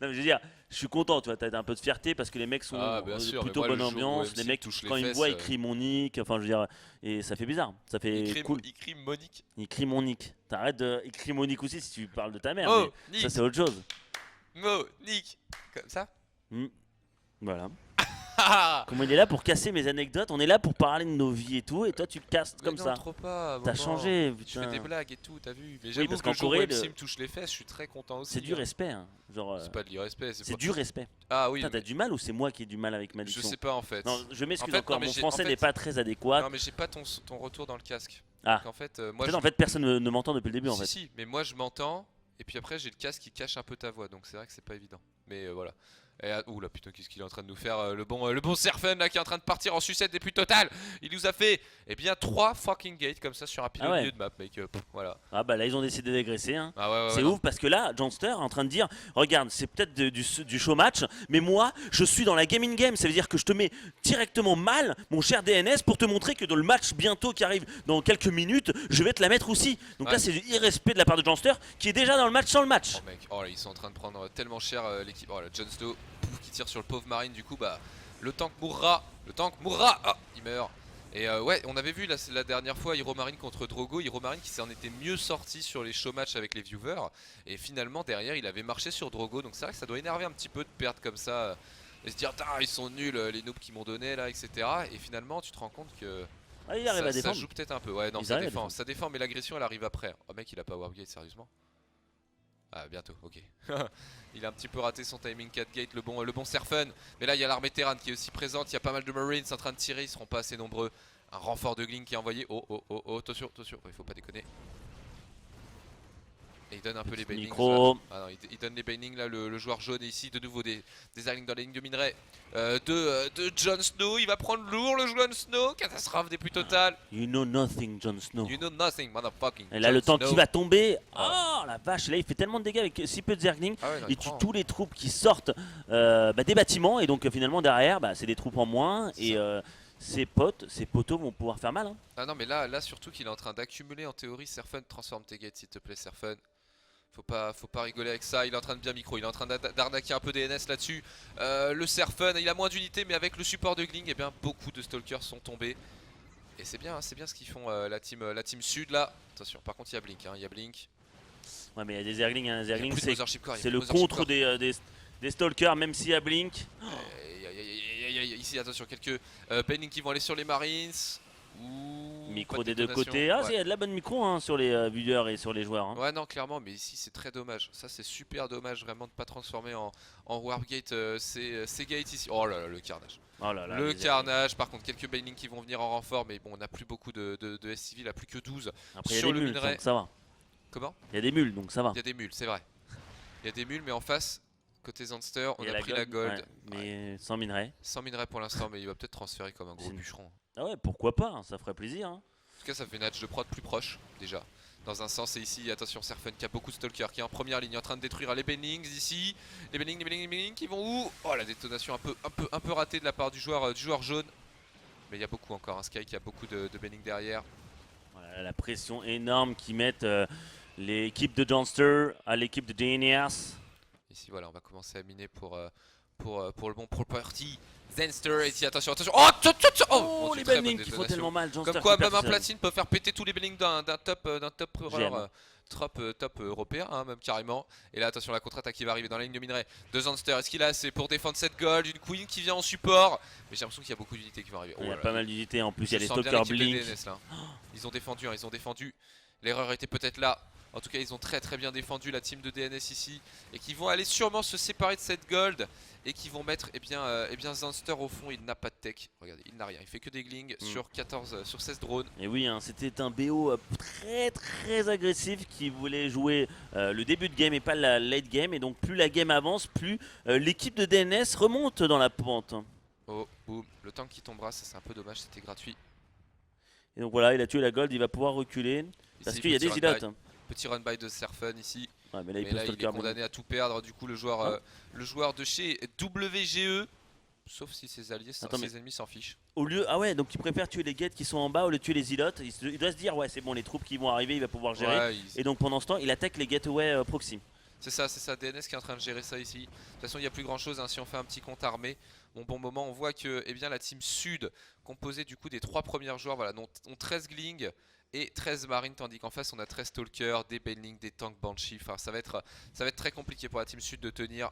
mais je veux dire, je suis content, tu vois. T'as un peu de fierté parce que les mecs sont Ah, bien sûr, plutôt mais moi, bonne le jour où ambiance. MC Les me mecs, touche les quand ils me fesses, voient, ils crient mon nick. Enfin, je veux dire, et ça fait bizarre. Ça fait cool. Il crie Monique. Ils crient mon nick. T'arrêtes de. Ils crient mon nick aussi si tu parles de ta mère. Oh, mais Nick. ça, c'est autre chose. Monique. Comme ça? Hmm. Voilà. Comment il est là pour casser mes anecdotes, on est là pour parler de nos vies et tout, et toi tu castes Mais comme non, ça. trop pas, T'as maman. changé, Je fais putain. des blagues et tout, t'as vu. Mais j'avoue parce que qu'en le jour où Corée, MC me touche les fesses, je suis très content aussi. c'est du hein. respect, hein. Genre, C'est pas de l'irrespect, c'est pas... du respect. Ah oui, Putain, t'as du mal ou c'est moi qui ai du mal avec ma je diction? sais pas en fait. Non, je m'excuse En fait, encore, non, mais mon j'ai- français en fait- n'est pas très adéquat. Non mais j'ai pas ton retour dans le casque. Ah. Donc en fait, moi Peut-être en fait personne ne m'entend depuis le début en si, fait. si, mais moi je m'entends, et puis après j'ai le casque qui cache un peu ta voix, donc c'est vrai que c'est pas évident. Mais voilà. Et, oula putain, qu'est-ce qu'il est en train de nous faire, le bon Serfun là qui est en train de partir en sucette des plus totales. Il nous a fait, eh bien 3 fucking gates comme ça sur un pilote Ah ouais. milieu de map, mec. Voilà. Ah bah là ils ont décidé d'agresser, hein. Ah ouais, C'est non. ouf parce que là, Johnster est en train de dire regarde, c'est peut-être du show match, mais moi je suis dans la game in game. Ça veut dire que je te mets directement mal, mon cher DNS, pour te montrer que dans le match bientôt qui arrive dans quelques minutes, je vais te la mettre aussi. Donc Ouais. là, c'est du irrespect de la part de Johnster qui est déjà dans le match sans le match. Oh mec, oh là ils sont en train de prendre tellement cher l'équipe. Oh là, Jon Snow qui tire sur le pauvre Marine, du coup bah le tank mourra. Ah, il meurt. Et ouais, on avait vu la dernière fois Hero Marine contre Drogo, Hero Marine qui s'en était mieux sorti sur les show matchs avec les viewers, et finalement derrière il avait marché sur Drogo, donc c'est vrai que ça doit énerver un petit peu de perdre comme ça, et se dire ils sont nuls les noobs qui m'ont donné là, etc. Et finalement tu te rends compte que Ah, il arrive à ça défendre. joue peut-être un peu. Ouais non, Ils ça arrivent à défend, défendre. ça défend, mais l'agression elle arrive après. Oh mec, il a pas Wargate sérieusement. Ah bientôt, ok. Il a un petit peu raté son timing 4 gate, le bon Serfun. Mais là il y a l'armée Terran qui est aussi présente, il y a pas mal de Marines en train de tirer, ils seront pas assez nombreux. Un renfort de Gling qui est envoyé. Oh, attention, il faut pas déconner. Et il donne un peu les bailings. Micro. Ah non, il donne les bailings là, le joueur jaune. Et ici de nouveau des alignes dans la ligne de minerai de Jon Snow. Il va prendre lourd le Jon Snow. Catastrophe des plus totales. You know nothing, Jon Snow. You know nothing, motherfucking. Et là, Jon le temps Snow. qui va tomber. Oh la vache, là il fait tellement de dégâts avec si peu de zergling. Ah ouais, non, Il tue prend. tous les troupes qui sortent des bâtiments. Et donc finalement, derrière, c'est des troupes en moins. C'est Et ses poteaux vont pouvoir faire mal. Hein. Ah non, mais là surtout qu'il est en train d'accumuler en théorie. Serfun, transforme tes gates s'il te plaît, Serfun. Faut pas rigoler avec ça, il est en train de bien micro, il est en train d'arnaquer un peu DNS là-dessus. Le Serfun, il a moins d'unités, mais avec le support de Gling, eh bien, beaucoup de Stalkers sont tombés. Et c'est bien ce qu'ils font la team sud là. Attention, par contre il y a Blink, il y a Blink. Ouais, mais il y a des zerglings. Hein. Il y a Zergling, plus de Mothership Core, il y a c'est plus le de Mothership contre Core. des stalkers, même s'il y a Blink. Ici, attention, quelques Bailing qui vont aller sur les Marines. Ouh, Micro pas de des deux détonation. côtés. Ah, Ouais. il y a de la bonne micro hein, sur les viewers et sur les joueurs. Hein. Ouais non clairement, mais ici c'est très dommage. Ça c'est super dommage vraiment de pas transformer en Wargate ces gates ici. Oh là là, le carnage. Oh là là, Le les carnage, par contre quelques bailings qui vont venir en renfort, mais bon on n'a plus beaucoup de SCV, là plus que 12 Après, il y a sur des le mules, minerai. donc ça va. Comment? Il y a des mules, donc ça va. Il y a des mules, c'est vrai. Il y a des mules, mais en face, côté Zanster, on Il y a pris la gold. ouais, mais sans minerai. Sans minerai pour l'instant, mais il va peut-être transférer comme un gros C'est- bûcheron. Ah ouais, pourquoi pas, hein, ça ferait plaisir. Hein. En tout cas ça fait une hatch de prod plus proche déjà. Dans un sens, et ici attention Serfun qui a beaucoup de stalkers, qui est en première ligne en train de détruire les Bennings ici. Les Bennings qui vont où? Oh la détonation un peu ratée de la part du joueur jaune. Mais il y a beaucoup encore, Sky qui a beaucoup de Bennings derrière. Voilà, la pression énorme qu'ils mettent l'équipe de Johnster à l'équipe de DNS. Ici voilà, on va commencer à miner pour le bon property. Zenster ici, attention. Oh, mon Dieu, Les très bonne Bennings qui font détonation. tellement mal. Johnster Comme quoi qui perd même un seul. platine peut faire péter tous les Bennings d'un top J'aime. top européen hein, même carrément. Et là attention, la contre-attaque qui va arriver dans la ligne de minerai de Zanster. Est-ce qu'il a assez pour défendre cette gold? Une Queen qui vient en support. Mais j'ai l'impression qu'il y a beaucoup d'unités qui vont arriver. Il y a là pas là, mal d'unités en plus, il y a je les sens bien stalkers l'équipe de Blink. DNS, là. Ils ont défendu, ils ont défendu. L'erreur était peut-être là. En tout cas, ils ont très bien défendu la team de DNS ici. Et qui vont aller sûrement se séparer de cette gold. Et qui vont mettre Zanster au fond. Il n'a pas de tech. Regardez, il n'a rien. Il fait que des glings sur 16 drones. Et oui, hein, c'était un BO très agressif qui voulait jouer le début de game et pas la late game. Et donc plus la game avance, plus l'équipe de DNS remonte dans la pente. Oh, boum. Le tank qui tombera, ça c'est un peu dommage. C'était gratuit. Et donc voilà, il a tué la gold, il va pouvoir reculer. Parce Ici, qu'il y a petit des run ilotes. by. Petit run by de Serfun ici. Ouais, mais là, il Mais peut là, il est stalker Blink. condamné à tout perdre. Du coup, le joueur de chez WGE. Sauf si ses alliés, Attends, ses ennemis s'en fichent. Au lieu, ah ouais, donc il préfère tuer les gates qui sont en bas au lieu de tuer les ilotes. Il doit se dire, ouais, c'est bon, les troupes qui vont arriver, il va pouvoir gérer. Ouais, Et donc pendant ce temps, il attaque les gateways proxy. c'est ça, DNS qui est en train de gérer ça ici. De toute façon, il n'y a plus grand chose si on fait un petit compte armé. Bon moment, on voit que la team sud, composée du coup des 3 premières joueurs, voilà, ont 13 Gling et 13 Marines, tandis qu'en face on a 13 Stalkers, des Bailing, des tanks Banshee. Enfin, ça va être très compliqué pour la team sud de tenir.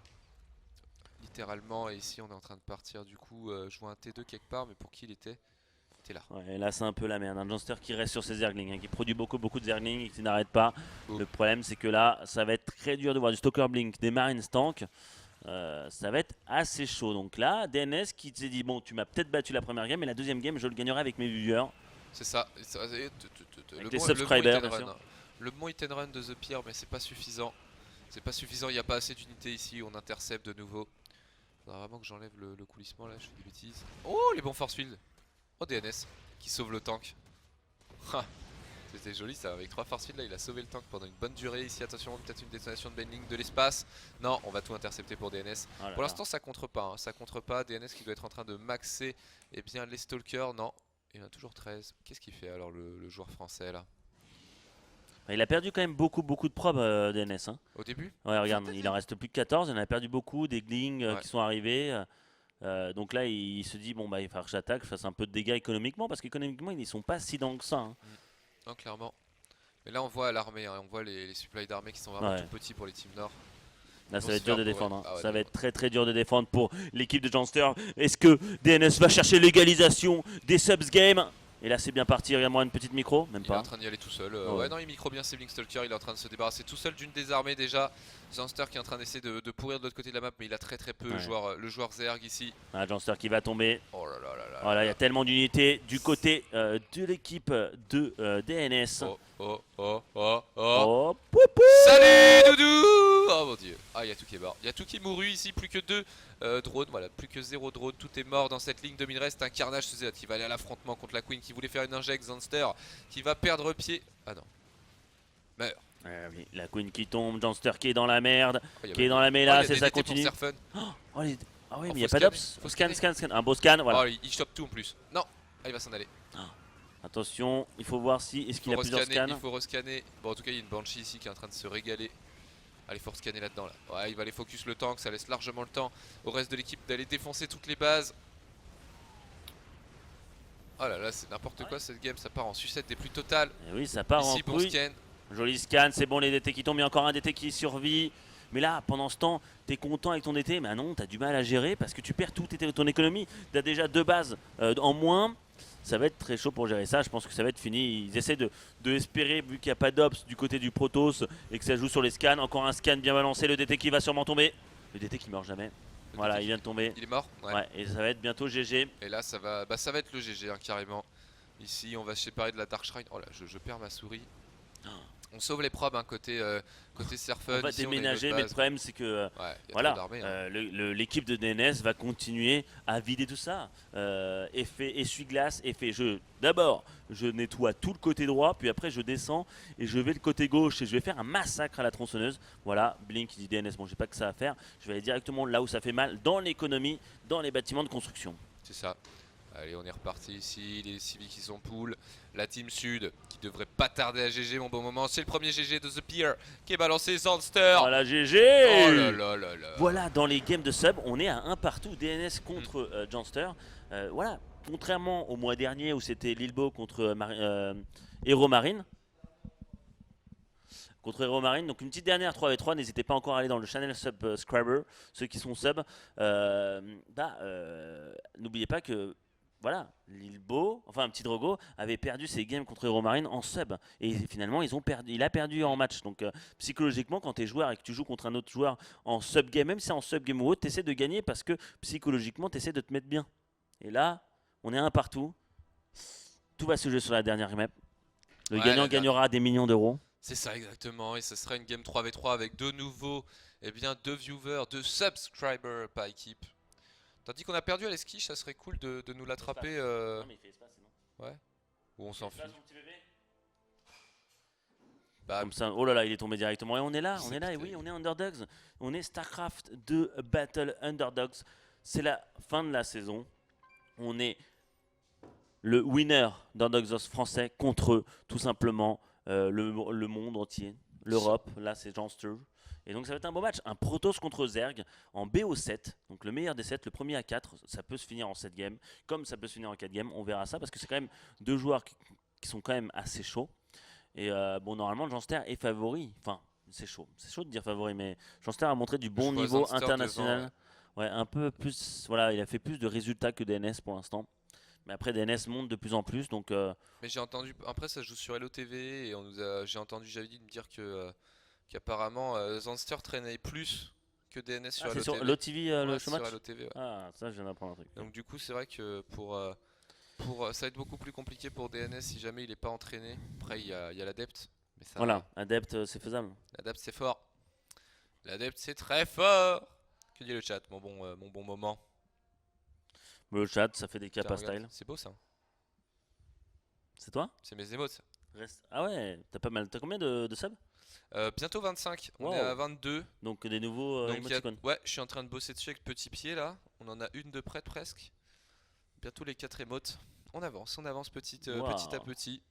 littéralement. Et ici, on est en train de partir. Du coup, je vois un T2 quelque part, mais pour qui il était? Il était là. Ouais, et là, c'est un peu la merde. Un Janster qui reste sur ses Zerglings, hein, qui produit beaucoup de Zerglings et qui n'arrête pas. Boum. Le problème, c'est que là, ça va être très dur de voir du Stalker Blink, des Marines tank. Ça va être assez chaud. Donc là, DNS qui s'est dit bon, tu m'as peut-être battu la première game, mais la deuxième game, je le gagnerai avec mes viewers. C'est ça. Avec les subscribers, bien sûr. Le bon hit and run de The Pier, mais c'est pas suffisant. C'est pas suffisant, il n'y a pas assez d'unités ici. On intercepte de nouveau. Faudra vraiment que j'enlève le coulissement là, je fais des bêtises. Oh, les bons force field. Oh, DNS qui sauve le tank. C'était joli ça, avec 3 force field là, il a sauvé le tank pendant une bonne durée. Ici, attention, peut-être une détonation de bending de l'espace. Non, on va tout intercepter pour DNS. Oh là Pour là. l'instant, ça contre pas, hein. Ça contre pas. DNS qui doit être en train de maxer bien, les stalkers. Non, il en a toujours 13. Qu'est-ce qu'il fait alors le joueur français là? Il a perdu quand même beaucoup de probes, DNS. Hein. Au début? Ouais, regarde, il en reste plus que 14. Il en a perdu beaucoup, des glings Ouais. qui sont arrivés. Donc là, il se dit bon, bah, il va falloir que j'attaque, je fasse un peu de dégâts économiquement, parce qu'économiquement, ils ne sont pas si dans que ça. Hein. Non, clairement. Mais là, on voit l'armée, hein. On voit les supplies d'armée qui sont vraiment Ouais. tout petits pour les teams nord. Là, Ils ça vont va se être dur faire de bourrer. défendre. Hein. Ah ouais, Ça va non. être très dur de défendre pour l'équipe de Janster. Est-ce que DNS va chercher l'égalisation des subs game? Et là, c'est bien parti. Regarde-moi une petite micro, même Il est en pas. train d'y aller tout seul. Ouais. Ouais, non, il micro bien ses Blink Stalker. Il est en train de se débarrasser tout seul d'une des armées déjà. Zanster qui est en train d'essayer de pourrir de l'autre côté de la map, mais il a très peu Ouais. le joueur Zerg ici. Un Janster qui va tomber. Oh là là là là. Voilà, il y a tellement d'unités du côté de l'équipe de DNS. Oh oh oh oh oh. Oh, pou, pou. Salut Doudou. Oh mon dieu. Ah, il y a tout qui est mort. Il y a tout qui est mouru ici. Plus que 2 drones. Voilà, plus que 0 drone. Tout est mort dans cette ligne de minerai. C'est un carnage ce Zélote qui va aller à l'affrontement contre la Queen qui voulait faire une inject. Zanster qui va perdre pied. Ah non. Meurt. Oui, la Queen qui tombe, Janster qui est dans la merde, Oh, il y a qui est même- dans la Oh, il y mêlée, a c'est des ça DT pour continue. Serfun. Oh, ah oui, Oh, mais il n'y faut a pas scanner, d'ops. faut Scan, scanner. scan. Un beau scan, voilà. Oh, il chope tout en plus. Non. Ah, il va s'en aller. Attention, il faut voir si est-ce qu'il a plusieurs scans. Il faut rescanner. Bon, en tout cas, il y a une Banshee ici qui est en train de se régaler. Allez, faut rescanner là-dedans. Là. Ouais, il va aller focus le tank. Ça laisse largement le temps au reste de l'équipe d'aller défoncer toutes les bases. Oh là là, c'est n'importe quoi cette game. Ça part en sucette des plus totales. Et oui, ça part en Ici, bon couille. scan. Joli scan, c'est bon les DT qui tombent, il y a encore un DT qui survit. Mais là, pendant ce temps, t'es content avec ton DT, mais non, t'as du mal à gérer parce que tu perds toute ton économie. T'as déjà 2 bases en moins. Ça va être très chaud pour gérer ça. Je pense que ça va être fini. Ils essaient de espérer, vu qu'il n'y a pas d'ops du côté du Protoss et que ça joue sur les scans. Encore un scan bien balancé. Le DT qui va sûrement tomber. Le DT qui meurt jamais. Voilà, il vient de tomber. Il est mort. Ouais. Ouais, et ça va être bientôt GG. Et là, ça va être le GG hein, carrément. Ici, on va se séparer de la Dark Shrine. Oh là, je perds ma souris. On sauve les probes hein, côté Serfun. On va Ici, on a une déménager, autre mais le base. problème c'est que Ouais, il y a voilà, trop d'armées, hein. l'équipe de DNS va continuer à vider tout ça. Effet essuie-glace, effet jeu. D'abord, je nettoie tout le côté droit, puis après je descends et je vais le côté gauche et je vais faire un massacre à la tronçonneuse. Voilà, Blink qui dit DNS, bon j'ai pas que ça à faire. Je vais aller directement là où ça fait mal, dans l'économie, dans les bâtiments de construction. C'est ça. Allez, on est reparti ici. Les civils qui sont pool. La team sud qui devrait pas tarder à GG mon bon moment. C'est le premier GG de The Pier qui est balancé. Zanster. Voilà, GG. Oh là là là là. Voilà, dans les games de sub, on est à un partout. DNS contre Janster. Voilà, contrairement au mois dernier où c'était Lilbo contre Hero Marine. Contre Hero Marine, donc une petite dernière 3v3, n'hésitez pas encore à aller dans le channel subscriber, ceux qui sont sub. N'oubliez pas que voilà, Lilbo, enfin un petit Drogo, avait perdu ses games contre Hero Marine en sub. Et finalement, il a perdu en match. Donc psychologiquement, quand tu es joueur et que tu joues contre un autre joueur en sub game, même si c'est en sub game ou autre, tu essaies de gagner parce que psychologiquement, tu essaies de te mettre bien. Et là, on est un partout. Tout va se jouer sur la dernière map. Le gagnant gagnera des millions d'euros. C'est ça exactement. Et ce sera une game 3v3 avec de nouveau, eh bien, 2 viewers, 2 subscribers par équipe. Tandis qu'on a perdu à l'esquiche, ça serait cool de nous l'attraper. Non, mais il fait espace, sinon. Ouais. Ou on s'en fout. Bah, comme ça, oh là là, il est tombé directement. Et on est là, et oui, on est Underdogs. On est StarCraft 2 Battle Underdogs. C'est la fin de la saison. On est le winner d'Underdogs français contre tout simplement le monde entier. L'Europe, là c'est Janster. Et donc ça va être un beau match. Un Protoss contre Zerg en BO7. Donc le meilleur des 7, le premier à 4. Ça peut se finir en 7 games. Comme ça peut se finir en 4 games. On verra ça parce que c'est quand même 2 joueurs qui sont quand même assez chauds. Et bon, normalement, Janster est favori. Enfin, c'est chaud. C'est chaud de dire favori, mais Janster a montré du bon niveau international. Ouais, un peu plus. Voilà, il a fait plus de résultats que DNS pour l'instant. Mais après, DNS monte de plus en plus, donc Mais j'ai entendu, après ça joue sur LOTV et j'ai entendu Javid me dire qu'apparemment Zanster traînait plus que DNS ah, sur c'est sur LOTV. l'OTV le Ouais, c'est sur showmatch. LOTV, ouais. Ah, ça, je viens d'apprendre un truc. Donc du coup, c'est vrai que ça va être beaucoup plus compliqué pour DNS si jamais il est pas entraîné. Après, il y a l'Adept, mais Voilà, ça, Adept, c'est faisable. l'Adept c'est fort. L'Adept c'est très fort. Que dit le chat, mon bon moment. Mais le chat, ça fait des Tiens, capas regarde, style. c'est beau ça. C'est toi? C'est mes émotes. Ça. Ah ouais, t'as pas mal. T'as combien de subs? Bientôt 25, on est Wow. à 22. Donc des nouveaux Donc émoticônes. ouais, je suis en train de bosser dessus avec Petit Pied là. On en a une de près presque. Bientôt les 4 émotes. On avance petit à Wow. petit.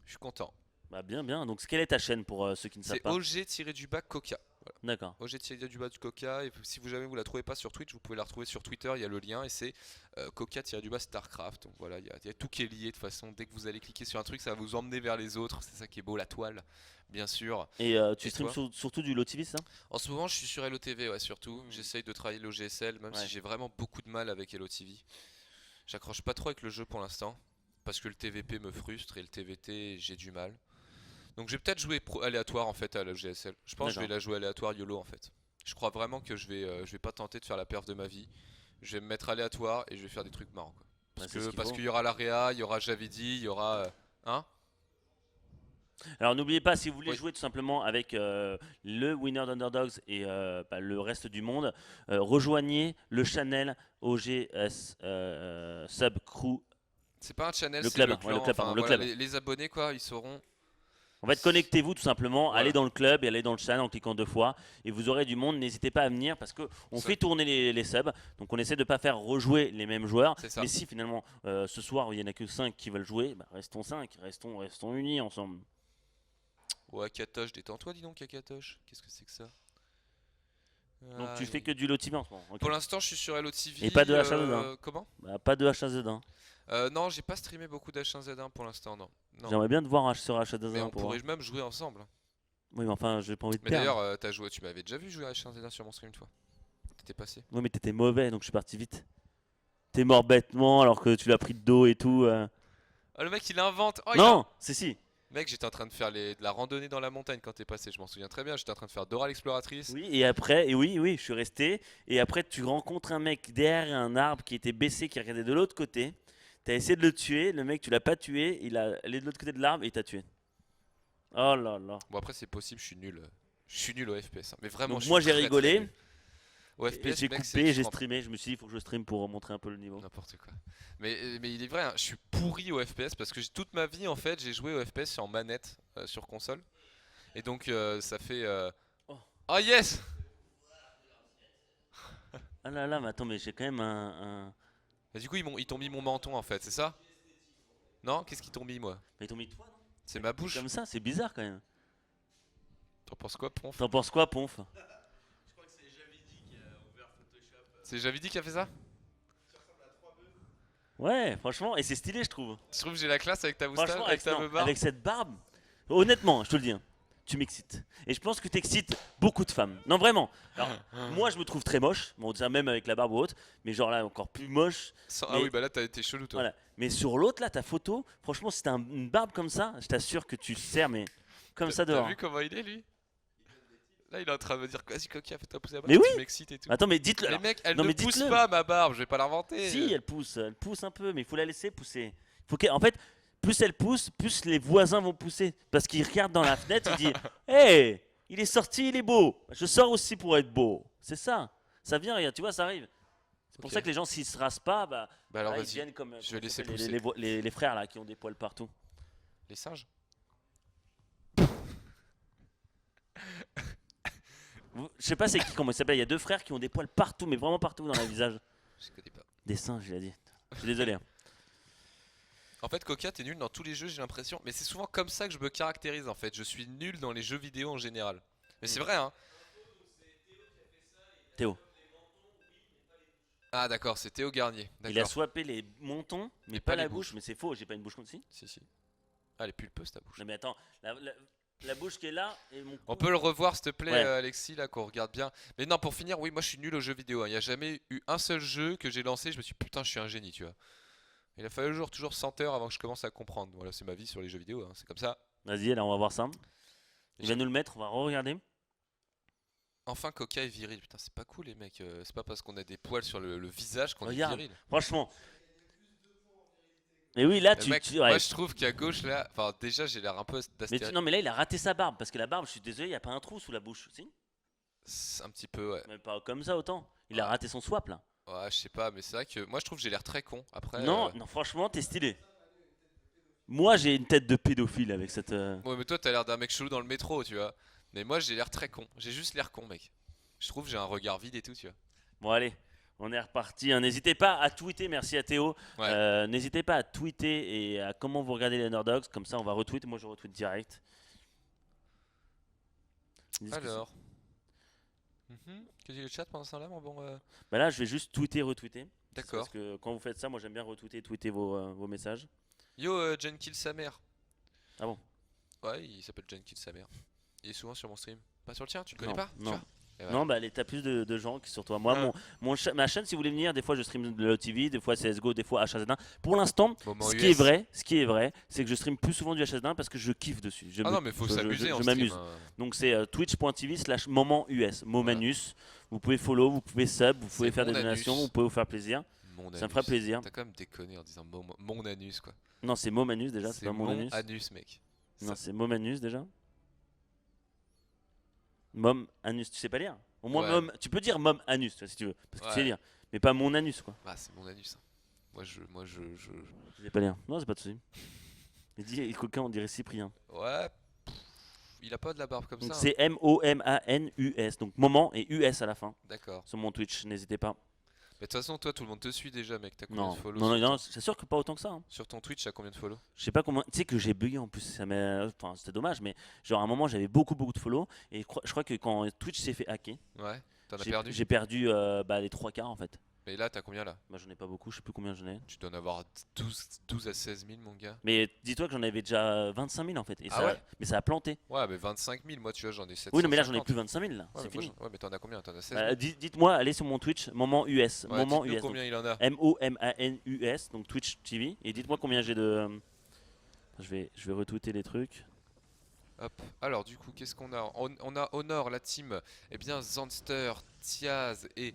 Je suis content. Bah bien, bien. Donc quelle est ta chaîne pour ceux qui ne savent C'est pas? OG-du-bas Coca. D'accord. OG-du-bas du Coca. Et si vous jamais vous la trouvez pas sur Twitch, vous pouvez la retrouver sur Twitter. Il y a le lien et c'est Coca-du-bas Starcraft. Donc voilà, il y a tout qui est lié de toute façon. Dès que vous allez cliquer sur un truc, ça va vous emmener vers les autres. C'est ça qui est beau, la toile, bien sûr. Et tu Et streams toi surtout du LoTV, ça? En ce moment, je suis sur LOTV, ouais, surtout. J'essaye de travailler l'OGSL, même Ouais. si j'ai vraiment beaucoup de mal avec LOTV. J'accroche pas trop avec le jeu pour l'instant, parce que le TVP me frustre et le TVT, j'ai du mal. Donc je vais peut-être jouer aléatoire en fait à l'OGSL. Je pense que je vais D'accord. la jouer aléatoire YOLO en fait. Je crois vraiment que je vais pas tenter de faire la perf de ma vie. Je vais me mettre aléatoire et je vais faire des trucs marrants quoi. Bah, Parce c'est ce que qu'il parce faut. qu'il y aura l'Area, il y aura Javidi, il y aura hein. Alors n'oubliez pas, si vous voulez Oui. jouer tout simplement avec le winner d'Underdogs et bah, le reste du monde, rejoignez le channel OGS Sub Crew, C'est pas un channel, le c'est club, le ouais, le clan. club, pardon, Enfin le voilà, club. les abonnés quoi, ils sauront. En fait, connectez-vous tout simplement, allez Voilà. dans le club et allez dans le channel en cliquant 2 fois et vous aurez du monde. N'hésitez pas à venir parce qu'on Ça- fait tourner les subs, donc on essaie de ne pas faire rejouer les mêmes joueurs. C'est ça. Mais si finalement ce soir il n'y en a que 5 qui veulent jouer, bah, restons 5, restons unis ensemble. Ouais, Akatosh, détends-toi, dis donc, Akatosh. Qu'est-ce que c'est que ça? Donc tu Aïe, fais aïe. que du LoTV en ce moment. Ok. Pour l'instant, je suis sur LOTV. Et pas de H1Z1. Comment? Bah, pas de H1Z1. Non, j'ai pas streamé beaucoup d'H1Z1 pour l'instant, non. Non. J'aimerais bien te voir sur Mais H1Z1 on pour voir. pourrait même jouer ensemble. Oui, mais enfin, j'ai pas envie de Mais perdre. d'ailleurs, t'as joué, tu m'avais déjà vu jouer à H1Z1 sur mon stream, toi. T'étais passé. Oui, mais t'étais mauvais, donc je suis parti vite. T'es mort bêtement alors que tu l'as pris de dos et tout. Oh, le mec, il invente. Oh, Non, si. Mec, j'étais en train de faire de la randonnée dans la montagne quand t'es passé, je m'en souviens très bien. J'étais en train de faire Dora l'exploratrice. Oui, et après, et oui, je suis resté. Et après, tu rencontres un mec derrière un arbre qui était baissé, qui regardait de l'autre côté. T'as essayé de le tuer. Le mec, tu l'as pas tué. Il a allé de l'autre côté de l'arbre et il t'a tué. Oh là là. Bon, après, c'est possible, je suis nul. Je suis nul au FPS, hein. Mais vraiment, Donc je suis moi, j'ai très, très rigolé. nul. Au Et FPS, j'ai mec, coupé, j'ai te rends streamé. Je me suis dit, il faut que je stream pour remontrer un peu le niveau. n'importe quoi. Mais il est vrai, hein, je suis pourri au FPS parce que toute ma vie en fait j'ai joué au FPS en manette sur console. Et donc ça fait. Oh. Oh yes! Ah là là, mais attends, mais j'ai quand même un... Et du coup ils t'ont mis mon menton en fait, c'est ça? Non? Qu'est-ce qu'ils t'ont mis moi? Mais ils t'ont mis toi, non? C'est ma bouche. Comme ça, c'est bizarre quand même. T'en penses quoi, Ponf? T'en penses quoi, Ponf? C'est Javidi qui a fait ça? Ouais, franchement, et c'est stylé, je trouve. Tu trouves que j'ai la classe avec ta moustache, Franchement, avec ta non, barbe? avec cette barbe, honnêtement, je te le dis, hein, tu m'excites. Et je pense que tu excites beaucoup de femmes. Non, vraiment. Alors, moi, je me trouve très moche, bon, ça même avec la barbe ou autre, mais genre là, encore plus moche. Ah Mais- oui, bah là t'as été chelou toi. Voilà. Mais sur l'autre, là, ta photo, franchement, si t'as une barbe comme ça, je t'assure que tu sers, mais comme ça T'as dehors. vu comment il est lui? Là il est en train de me dire vas-y Coquia, fais-toi pousser la barbe, Mais oui! tu m'excites et tout. Attends, mais dites-le. Mais alors. mec, elle Non, ne mais pousse dites-le. pas ma barbe, je vais pas l'inventer. Si, elle pousse un peu, mais il faut la laisser pousser. En fait, plus elle pousse, plus les voisins vont pousser. Parce qu'ils regardent dans la fenêtre, ils disent Hé, il est sorti, il est beau. Je sors aussi pour être beau. C'est ça. Ça vient, regarde, tu vois, ça arrive. C'est pour Ok. ça que les gens, s'ils se rasent pas, bah, Bah alors voilà, ils vas-y, viennent comme je vais laisser s'appelle, pousser. les frères là qui ont des poils partout. Les singes? Je sais pas c'est qui, comment il s'appelle. Il y a 2 frères qui ont des poils partout, mais vraiment partout dans le visage. Je connais pas. Des singes, il a dit. Je suis désolé. Hein. En fait, Coca, t'es nul dans tous les jeux, j'ai l'impression. Mais c'est souvent comme ça que je me caractérise en fait. Je suis nul dans les jeux vidéo en général. Mais c'est vrai, hein. Théo. Ah d'accord, c'est Théo Garnier. Il a D'accord. swappé les mentons, mais Et pas pas la les bouche. bouches. Mais c'est faux, j'ai pas une bouche comme si. Si, si. Ah, elle est pulpeuse ta bouche. Non mais attends, La bouche qui est là et mon On cou. peut le revoir s'il te plaît Ouais. Alexis là qu'on regarde bien. Mais non pour finir oui moi je suis nul aux jeux vidéo. Il n'y a jamais eu un seul jeu que j'ai lancé, je me suis dit, putain je suis un génie tu vois. Il a fallu toujours 100 heures avant que je commence à comprendre. Voilà c'est ma vie sur les jeux vidéo, hein, c'est comme ça. Vas-y, là, on va voir ça. Et Il va nous le mettre, on va re-regarder. enfin Coca est viril, putain c'est pas cool les mecs. C'est pas parce qu'on a des poils sur le visage qu'on est Regarde, viril. franchement. Et oui, là, Mec, ouais. moi je trouve qu'à gauche là, enfin déjà j'ai l'air un peu d'astérisque. Non, mais là, il a raté sa barbe. Parce que la barbe, je suis désolé, il n'y a pas un trou sous la bouche. Si. Un petit peu ouais. Mais pas comme ça autant. Il a Ouais. raté son swap là. Ouais, je sais pas, mais c'est vrai que moi je trouve que j'ai l'air très con. Après, Non, non, franchement, t'es stylé. Moi, j'ai une tête de pédophile avec cette. ouais, mais toi t'as l'air d'un mec chelou dans le métro, tu vois. Mais moi j'ai l'air très con. J'ai juste l'air con, mec. Je trouve que j'ai un regard vide et tout, tu vois. Bon, allez, on est reparti. Hein. N'hésitez pas à tweeter, merci à Théo. Ouais. N'hésitez pas à tweeter et à comment vous regardez les Underdogs. Comme ça, on va retweet. Moi, je retweet direct. Ils disent que Alors. Que dit le chat pendant ce temps-là, mon bon. bah là, je vais juste tweeter, retweeter. D'accord. Parce que quand vous faites ça, moi, j'aime bien retweeter, tweeter vos messages. Yo, Jenkins sa mère. Ah bon? Ouais, il s'appelle Jenkins sa mère. Il est souvent sur mon stream. Pas sur le tien, tu le connais Non, pas? Tu non. vois. Et voilà. Non, bah, t'as plus de gens qui sur toi. Moi, Ah. ma chaîne, si vous voulez venir, des fois je stream de l'OTV, des fois CSGO, des fois HZ1. Pour l'instant, Moment ce US. qui est vrai, c'est que je stream plus souvent du HZ1 parce que je kiffe dessus. Ah non, mais faut s'amuser en je stream. m'amuse. Donc c'est twitch.tv/moment_us, Momanus. Vous pouvez follow, vous pouvez sub, vous pouvez C'est faire des mon donations, anus. vous pouvez vous faire plaisir. Mon Ça me fera anus. plaisir. T'as quand même déconné en disant mon anus, quoi. Non, c'est Momanus déjà, c'est C'est pas mon mon anus. anus, mec. Non, Ça- c'est Momanus déjà. Mom anus, tu sais pas lire? Au moins, Ouais. tu peux dire mom anus, tu vois, si tu veux, parce que tu sais Ouais. lire. Mais pas mon anus, quoi. Bah, c'est mon anus. Hein. Je. Je sais pas lire. Non, c'est pas de soucis. Il dit, quelqu'un, on dirait Cyprien. Ouais. Il a pas de la barbe comme Donc ça. c'est Momanus. Donc moment et US à la fin. D'accord. Sur mon Twitch, n'hésitez pas. Mais de toute façon, toi, tout le monde te suit déjà, mec. T'as combien Non, de follows non, sur, non, c'est sûr que pas autant que ça. Hein. sur ton Twitch, t'as combien de follows? Je sais pas comment. Tu sais que j'ai bugué en plus. Enfin, c'était dommage, mais genre à un moment j'avais beaucoup de follow et je crois que quand Twitch s'est fait hacker, Ouais. T'en as perdu? j'ai perdu les 3 quarts en fait. Mais là, t'as combien là? Bah, j'en ai pas beaucoup, je sais plus combien j'en ai. Tu dois en avoir 12 à 16 000, mon gars. Mais dis-toi que j'en avais déjà 25 000 en fait. Et Ah ça, ouais? mais ça a planté. Ouais, mais 25 000, moi, tu vois, j'en ai 750. Oui, non, mais là j'en ai plus 25 000 là. Ouais, C'est mais moi, fini. ouais, mais t'en as combien? T'en as 16 000? Dites-moi, allez sur mon Twitch, moment US. Ouais, Moment dites-nous US. combien il en a. Momanus, donc Twitch TV. Et dites-moi combien j'ai de. Je vais retweeter les trucs. Hop. Alors du coup, qu'est-ce qu'on a? On a au nord la team, eh bien Zanster, Tiaz et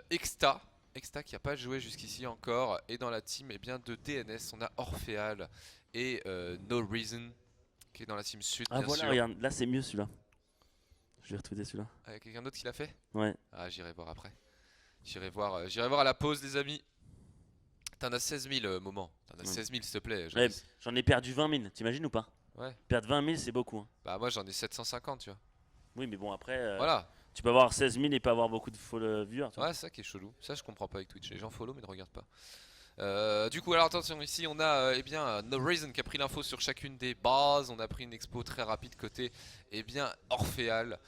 Exta. Exta qui n'a pas joué jusqu'ici encore. Et dans la team, eh bien de DNS, on a Orpheal et No Reason qui est dans la team sud, Ah bien voilà, sûr. regarde, là c'est mieux celui-là. Je vais retweeter celui-là. Avec quelqu'un d'autre qui l'a fait? Ouais. Ah, j'irai voir après. J'irai voir à la pause, les amis. T'en as 16 000 moment. T'en as Ouais. 16 000, s'il te plaît. Ouais, j'en ai perdu 20 000, t'imagines ou pas? Ouais. Perdre 20 000 c'est beaucoup. Hein. Bah moi j'en ai 750, tu vois. Oui, mais bon, après, Voilà. tu peux avoir 16 000 et pas avoir beaucoup de viewers. Tu vois. Ouais, c'est ça qui est chelou. Ça, je comprends pas avec Twitch. Les gens follow mais ne regardent pas. Du coup, alors attention, ici on a eh bien No Reason qui a pris l'info sur chacune des bases. On a pris une expo très rapide côté eh bien Orpheal,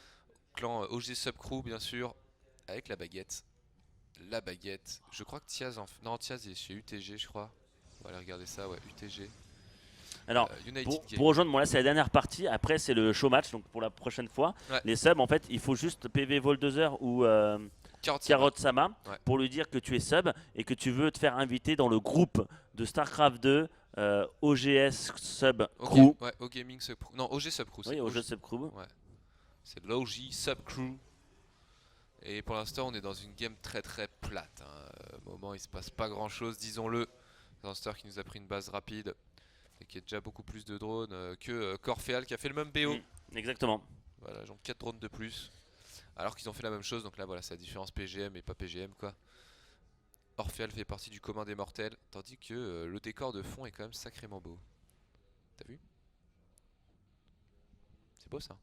clan OG Subcrew bien sûr, avec la baguette. La baguette. Je crois que Tiaz non, Tiaz est chez UTG, je crois. On va aller regarder ça, ouais, UTG. Alors, United pour Game. rejoindre, bon là c'est la dernière partie, après c'est le show match, donc pour la prochaine fois, Ouais. les subs en fait, il faut juste PV Voldozer ou Carotte Carotte Sama Ouais. pour lui dire que tu es sub et que tu veux te faire inviter dans le groupe de StarCraft 2 OGS Sub Crew. Ouais, O Gaming Subcrew. Non, OG Subcrew. Oui, OG Sub Crew. C'est l'OG Subcrew. Et pour l'instant, on est dans une game très très plate. Hein. Au moment, il se passe pas grand chose, disons-le. Zanster qui nous a pris une base rapide et qui a déjà beaucoup plus de drones que Corpheal qui a fait le même BO. Exactement. Voilà, genre 4 drones de plus. Alors qu'ils ont fait la même chose, donc là voilà, c'est la différence PGM et pas PGM quoi. Orpheal fait partie du commun des mortels, tandis que le décor de fond est quand même sacrément beau. T'as vu? C'est beau ça.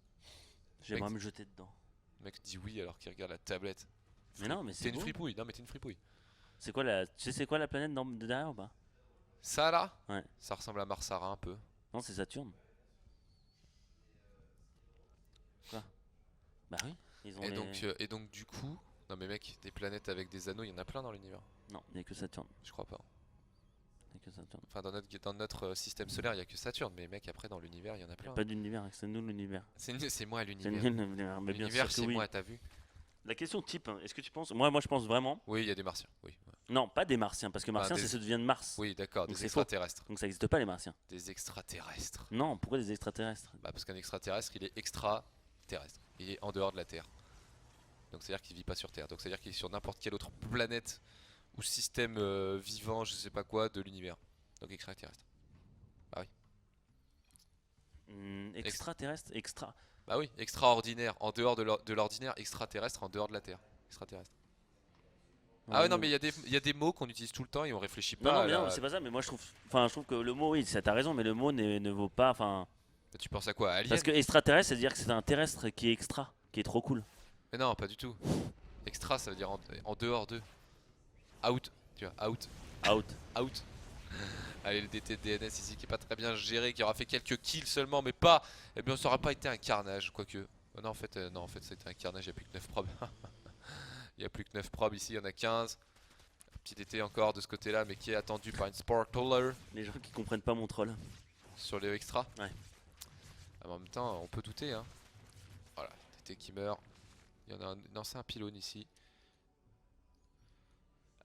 J'aimerais Mec, me jeter dedans. Le mec dit oui alors qu'il regarde la tablette. Mais non, mais T'es c'est une beau. fripouille, non mais t'es une fripouille. C'est quoi la, tu sais c'est quoi la planète de derrière ou pas? Ça là, Ouais. ça ressemble à Marsara un peu. Non, c'est Saturne. Quoi? Bah oui. Ils ont Et donc du coup, non mais mec, des planètes avec des anneaux, il y en a plein dans l'univers. Non, il n'y a que Saturne. Je crois pas. Il n'y a que Saturne. Enfin, dans notre système solaire, il n'y a que Saturne. Mais mec, après, dans l'univers, il y en a plein. Pas d'univers, c'est nous l'univers. C'est moi C'est l'univers. nul l'univers, mais bien sûr L'univers, que c'est oui. moi, t'as vu? La question type, hein, est-ce que tu penses. Moi, je pense vraiment. Oui, il y a des martiens. Oui, ouais. Non, pas des martiens, parce que martiens, des- c'est ceux qui viennent de Mars. Oui, d'accord, Donc des c'est faux. extraterrestres. Donc ça n'existe pas les martiens. Des extraterrestres. Non, pourquoi des extraterrestres? Bah, parce qu'un extraterrestre, il est extraterrestre. Il est en dehors de la Terre. Donc, c'est-à-dire qu'il vit pas sur Terre. Donc, c'est-à-dire qu'il est sur n'importe quelle autre planète ou système vivant, je sais pas quoi, de l'univers. Donc, extraterrestre. Extraterrestre, extra. Bah oui, extraordinaire, en dehors de l'ordinaire, extraterrestre, en dehors de la Terre. Extraterrestre. Ah ouais, non, mais il y a des mots qu'on utilise tout le temps et on réfléchit pas. Non, mais non, c'est pas ça, mais moi je trouve que le mot, oui, ça t'as raison, mais le mot ne vaut pas. Enfin, Tu penses à quoi? Alien? parce que extraterrestre, c'est-à-dire que c'est un terrestre qui est extra, qui est trop cool. Mais non, pas du tout. Extra, ça veut dire en dehors de. Out, tu vois, out. Out. Out. Allez, le DT de DNS ici qui est pas très bien géré, qui aura fait quelques kills seulement, mais pas. Eh bien, ça aura pas été un carnage, quoique. Non, en fait, c'était un carnage, il n'y a plus que 9 probes. Il n'y a plus que 9 probes ici, il y en a 15. Petit DT encore de ce côté-là, mais qui est attendu par une Sparkler Les gens qui comprennent pas mon troll. sur les extra. Ouais. Ah, mais en même temps, on peut douter, hein. Voilà, DT qui meurt. Il y en a un. Non, c'est un pylône ici.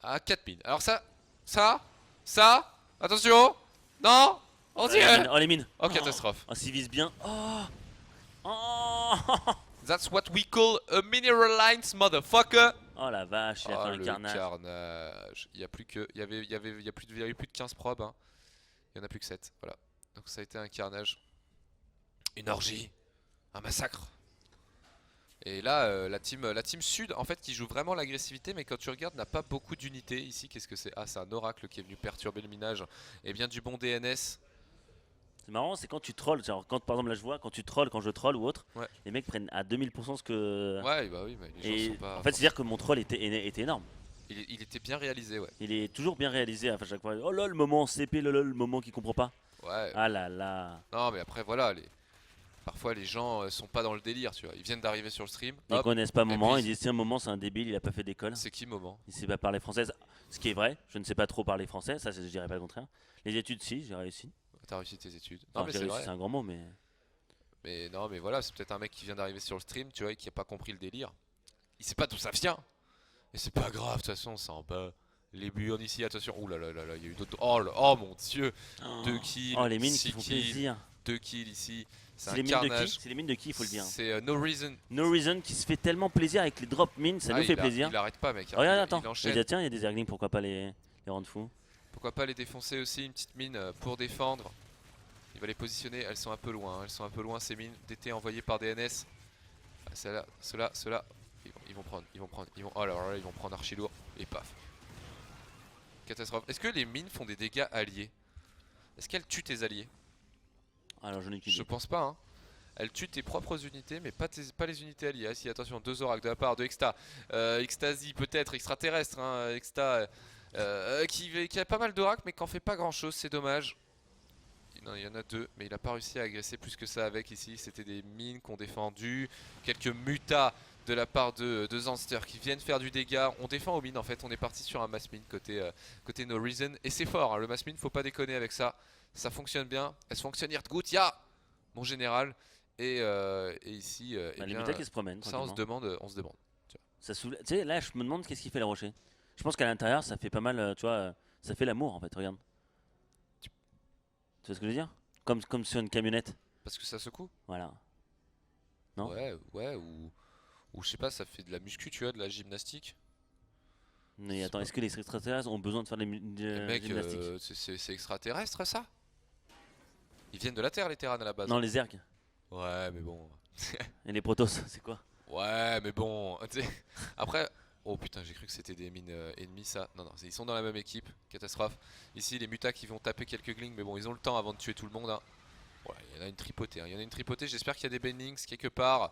Ah, 4 mines. Alors ça. Attention. Non. Oh Dieu. Oh les mines. Oh, catastrophe. Oh, s'ils visent bien. Oh. That's what we call a mineral lines, motherfucker. Oh la vache, il a Oh, fait un le carnage. carnage. Il y a plus que, il y a plus de 15 probes. Hein. Il y en a plus que 7. Voilà. Donc ça a été un carnage, une orgie, un massacre. Et là, la team sud, en fait, qui joue vraiment l'agressivité, mais quand tu regardes, n'a pas beaucoup d'unités ici. Qu'est-ce que c'est? Ah, c'est un oracle qui est venu perturber le minage. Et bien du bon DNS. C'est marrant, c'est quand tu trolls, genre quand par exemple là je vois, quand tu trolls, quand je troll ou autre, Ouais. les mecs prennent à 2000% ce que. Ouais, bah oui, mais les gens Et sont pas. en fait, c'est-à-dire que mon troll était énorme. Il était bien réalisé, ouais. Il est toujours bien réalisé à chaque fois. Oh là, le moment CP, le moment qui comprend pas. Ouais. Ah là là. Non, mais après, voilà, parfois les gens sont pas dans le délire, tu vois. Ils viennent d'arriver sur le stream. Ils Hop, connaissent pas Moment, puis- ils disent tiens, Moment c'est un débile, il a pas fait d'école. c'est qui moment? Il sait pas parler français. Ce qui est vrai, je ne sais pas trop parler français, ça je dirais pas le contraire. Les études, si, j'ai réussi. T'as réussi tes études. Non, Enfin, mais j'ai c'est réussi, vrai. c'est un grand mot, mais. Mais non, mais voilà, c'est peut-être un mec qui vient d'arriver sur le stream, tu vois, et qui a pas compris le délire. Il sait pas d'où ça vient. Et c'est pas grave, de toute façon, ça en bas. Les burnes ici, attention. Ouh là là là là, il y a eu d'autres. Oh mon dieu. 2 kills. Oh, les mines 6 qui font kills, plaisir. 2 kills ici. C'est C'est un les mines de qui? carnage. C'est les mines de qui, il faut le dire. C'est No Reason. No Reason qui se fait tellement plaisir avec les drop mines, ça Ah, nous fait plaisir. Il arrête pas, mec. Oh, regarde, Il attends. Il enchaîne. dit, ah, tiens, il y a des erglings, pourquoi pas les rendre fous. Pourquoi pas les défoncer aussi, une petite mine pour défendre. Il va les positionner, elles sont un peu loin, elles sont un peu loin ces mines d'été envoyées par DNS. Ah, ceux-là, ils vont prendre, oh là là, ils vont prendre archi lourd et paf. Catastrophe. Est-ce que les mines font des dégâts alliés? Est-ce qu'elles tuent tes alliés? Alors, je n'ai qu'une Je idée. pense pas, hein. Elles tuent tes propres unités, mais pas les unités alliées. Ah, si, attention, 2 oracles de la part de Exta. Extasy peut-être, extraterrestre, hein, Exta. Qui a pas mal d'oracles, mais qui en fait pas grand chose, c'est dommage. Non, il y en a 2, mais il a pas réussi à agresser plus que ça avec ici. C'était des mines qu'on défendu. Quelques mutas de la part de Zanster qui viennent faire du dégât. On défend aux mines en fait, on est parti sur un mass mine côté No Reason. Et c'est fort, hein, le mass mine, faut pas déconner avec ça. Ça fonctionne bien, elles fonctionnent good, ya mon général. Et ici, Bah, les mutas qui se promènent. ça on se tranquillement. demande, on se demande. Tu sais, là, je me demande qu'est-ce qu'il fait le rocher. Je pense qu'à l'intérieur, ça fait pas mal, tu vois, ça fait l'amour en fait, regarde. Tu vois ce que je veux dire? Comme sur une camionnette. Parce que ça secoue. Voilà. Non. Ouais, ou je sais pas, ça fait de la muscu, tu vois, de la gymnastique. Mais C'est attends, pas- est-ce que les extraterrestres ont besoin de faire de Mec, gymnastique? c'est extraterrestre ça? Ils viennent de la Terre les Terrans à la base. Non, les ergs. Ouais, mais bon. Et les protos, c'est quoi? Ouais, mais bon. Tu sais, après, oh putain, j'ai cru que c'était des mines ennemies ça. Non, ils sont dans la même équipe. Catastrophe. Ici, les mutas qui vont taper quelques glings, mais bon, ils ont le temps avant de tuer tout le monde. Hein. Ouais, il y en a une tripotée. Hein. Il y en a une tripotée. J'espère qu'il y a des bendings quelque part.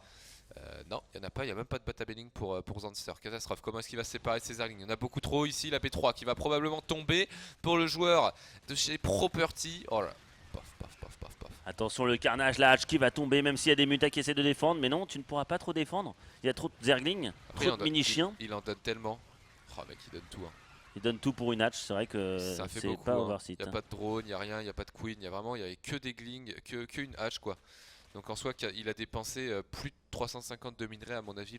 Non, il n'y en a pas. Il n'y a même pas de bata bending pour Zanster. Catastrophe. Comment est-ce qu'il va se séparer de ces erglings? Il y en a beaucoup trop ici. La P3 qui va probablement tomber pour le joueur de chez Property. Oh là. Paf, paf, paf, paf, paf. Attention, le carnage là, qui va tomber, même s'il y a des mutas qui essaient de défendre. Mais non, tu ne pourras pas trop défendre. Il y a trop de zerglings, Après, trop de mini-chiens. il en donne tellement. Oh mec, il donne tout. Hein. Il donne tout pour une hatch, c'est vrai que Ça fait c'est beaucoup. pas Il overseat. n'y a pas de drone, il n'y a rien, il n'y a pas de queen, il y avait que des glings, que une hatch quoi. Donc en soi, il a dépensé plus de 350 de minerais à mon avis,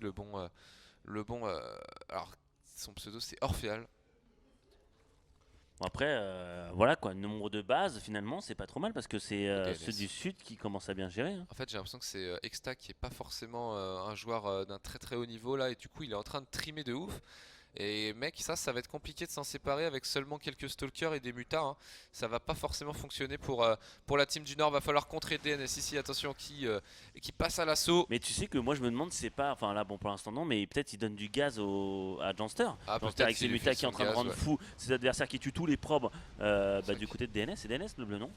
alors son pseudo c'est Orphéal. Bon, après, voilà quoi, nombre de bases finalement, c'est pas trop mal parce que c'est DNS. ceux du sud qui commencent à bien gérer. Hein. En fait, j'ai l'impression que c'est Exta qui est pas forcément un joueur d'un très très haut niveau là, et du coup, il est en train de trimer de ouf. Et mec, ça va être compliqué de s'en séparer avec seulement quelques stalkers et des mutas. Hein. Ça va pas forcément fonctionner pour la team du Nord. Va falloir contrer DNS ici, attention, qui passe à l'assaut. Mais tu sais que moi je me demande si c'est pas, enfin là bon pour l'instant non, mais peut-être il donne du gaz à Janster. Ah, Janster peut-être avec ses qu'il lui mutas file qui est en son train de gaz, rendre ouais. fou ses adversaires qui tuent tous les probes C'est du vrai côté de DNS. C'est DNS le bleu non?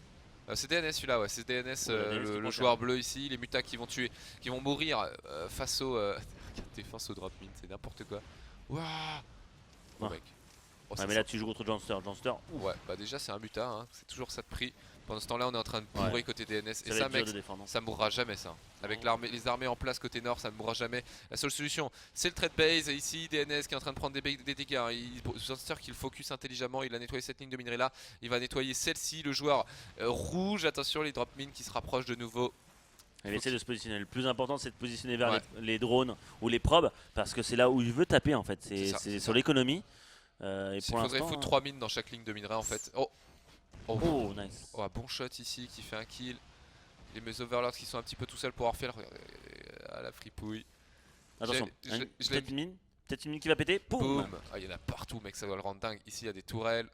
C'est DNS celui-là, ouais, c'est DNS, Oh, le DNS qui le confirme. joueur bleu ici, les mutas qui vont tuer, qui vont mourir face au. Défense au drop mine, c'est n'importe quoi. Waouh! Bon Ah. mec. Oh, Ouais, ça mais là tu joues contre Janster. Janster, Ouais, bah déjà c'est un muta, hein. C'est toujours ça de prix. Pendant ce temps-là, on est en train de bourrer Ouais. côté DNS. ça Et va ça, être dur mec, de défendre. Hein. ça mourra jamais ça. Avec les armées en place côté nord, ça ne mourra jamais. La seule solution, c'est le trade base. Et ici, DNS qui est en train de prendre des dégâts. Hein. Janster qu'il focus intelligemment. Il a nettoyé cette ligne de minerai là. Il va nettoyer celle-ci. Le joueur rouge, attention, les drop mines qui se rapprochent de nouveau. Il essaie de se positionner. Le plus important, c'est de positionner vers Ouais. les drones ou les probes parce que c'est là où il veut taper en fait. C'est ça, C'est c'est sur ça. l'économie. Et Il pour faudrait l'instant. foutre 3 mines dans chaque ligne de minerai en fait. Oh, oh. Oh, nice. Oh, un bon shot ici qui fait un kill. Les mes overlords qui sont un petit peu tout seuls pour avoir fait à la fripouille. Attention, Je hein, l'ai- peut-être une mine. Peut-être une mine qui va péter. Boum. Boum. Ah, il y en a partout, mec, ça va le rendre dingue. Ici, il y a des tourelles.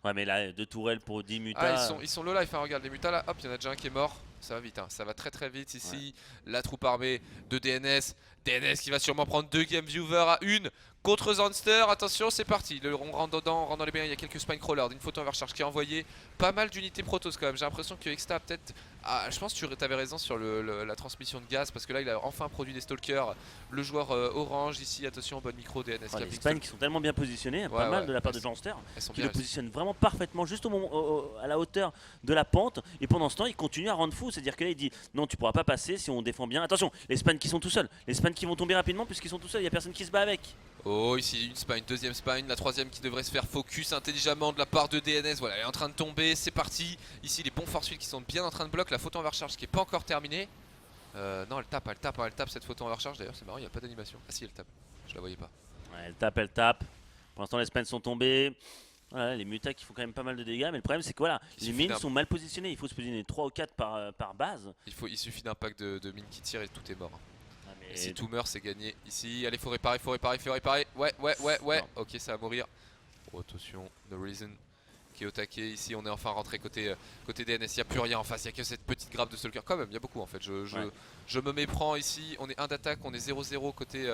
Ouais, mais là, deux tourelles pour 10 mutas. Ah, ils sont low life, hein, regarde, les mutas là, hop, il y en a déjà un qui est mort. Ça va vite, hein, ça va très très vite ici. La troupe armée de DNS. DNS qui va sûrement prendre 2 game viewers à 1 contre Zanster. Attention, c'est parti. On rentre dedans, on rentre dans les biens. Il y a quelques spine crawlers, une photo en recharge qui est envoyée. Pas mal d'unités Protoss quand même. J'ai l'impression que Exta peut-être. Ah, je pense que tu avais raison sur la transmission de gaz parce que là, il a enfin produit des stalkers. Le joueur orange ici, attention, bonne micro DNS. Ouais, les Capping spines qui sont tellement bien positionnés, pas mal de la part de Janster, elles sont qui bien le positionne vraiment parfaitement juste à la hauteur de la pente. Et pendant ce temps, il continue à rendre fou. C'est-à-dire que là, il dit non, tu pourras pas passer si on défend bien. Attention, les spines qui sont tout seuls, les spines qui vont tomber rapidement puisqu'ils sont tout seuls. Il y a personne qui se bat avec. Oh, ici une spine, deuxième spine, la troisième qui devrait se faire focus intelligemment de la part de DNS. Voilà, elle est en train de tomber, c'est parti. Ici, les bons force fields qui sont bien en train de bloquer la photo en recharge qui est pas encore terminée. Non, elle tape cette photo en recharge. D'ailleurs, c'est marrant, il n'y a pas d'animation. Ah, si, elle tape, je la voyais pas. Ouais, elle tape. Pour l'instant, les spines sont tombés. Voilà, les mutas qui font quand même pas mal de dégâts. Mais le problème, c'est que voilà, les mines sont mal positionnées. Il faut se positionner 3 ou 4 par base. Il suffit d'un pack de mines qui tire et tout est mort. Ah, mais Et si tout meurt, c'est gagné. Ici, allez, faut réparer. Ouais. Non. Ok, ça va mourir. Oh, attention, No Reason qui est au taquet. Ici, on est enfin rentré côté DNS. Il n'y a plus rien en face. Il n'y a que cette petite grappe de stalker. Quand même, il y a beaucoup en fait. Je me méprends ici. On est 1 d'attaque, on est 0-0 côté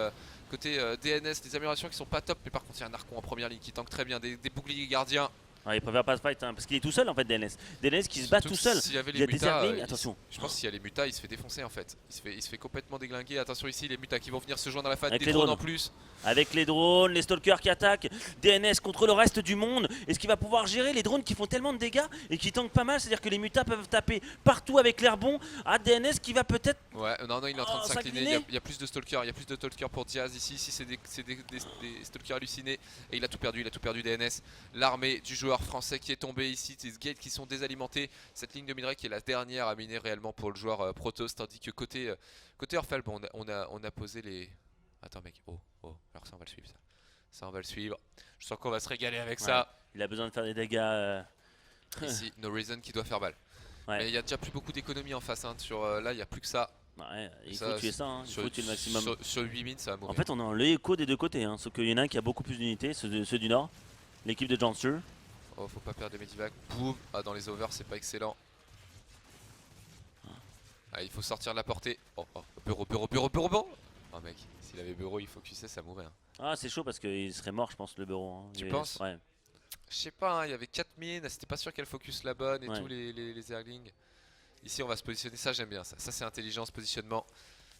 DNS. Des améliorations qui sont pas top. Mais par contre, il y a un Archon en première ligne qui tank très bien. Des boucliers gardiens. il préfère pas se fight parce qu'il est tout seul en fait, DNS. DNS qui se bat tout seul. S'il y avait Il y a les des mutas, Zerglings, attention. je pense qu'il y a les mutas, il se fait défoncer en fait. Il se fait complètement déglinguer. Attention ici, les mutas qui vont venir se joindre à la phase Avec des les drones drones. en plus. Avec les drones, les stalkers qui attaquent, DNS contre le reste du monde. Est-ce qu'il va pouvoir gérer les drones qui font tellement de dégâts et qui tankent pas mal? C'est-à-dire que les mutas peuvent taper partout avec l'air bon. Ah, DNS qui va peut-être. Ouais, non, il est en train de Oh, s'incliner. s'incliner. Il y a plus de stalkers, pour Diaz ici. Ici, c'est des stalkers hallucinés. Et il a tout perdu DNS. L'armée du joueur français qui est tombée ici. Ces gates qui sont désalimentés. Cette ligne de minerai qui est la dernière à miner réellement pour le joueur Protoss. Tandis que côté Orphal, bon, on a posé les. Attends, mec, oh, alors ça, on va le suivre, ça. Ça, on va le suivre. Je sens qu'on va se régaler avec ça. Il a besoin de faire des dégâts. Ici, No Reason qui doit faire mal. Ouais. Mais il y a déjà plus beaucoup d'économies en face. Hein. Là, il n'y a plus que ça. Ouais, il Ça, faut tuer ça, hein. Il faut tuer le maximum. Sur 8 mines, ça va mourir. En fait, on a l'écho des deux côtés, hein. Sauf qu'il y en a un qui a beaucoup plus d'unités, ceux du nord. L'équipe de Janster. Oh, faut pas perdre des medivacs. Boum. Ah, dans les overs, c'est pas excellent. Ah, il faut sortir de la portée. Oh, bureau. Oh, mec, s'il avait bureau, il focusait, ça mourait. Hein. Ah, c'est chaud parce qu'il serait mort, je pense, le bureau. Hein. Tu penses? Ouais. Je sais pas, hein, il y avait 4 mines, c'était pas sûr qu'elle focus la bonne et Ouais. tout, les Zerglings. Ici, on va se positionner, ça j'aime bien ça. Ça, c'est intelligent ce positionnement.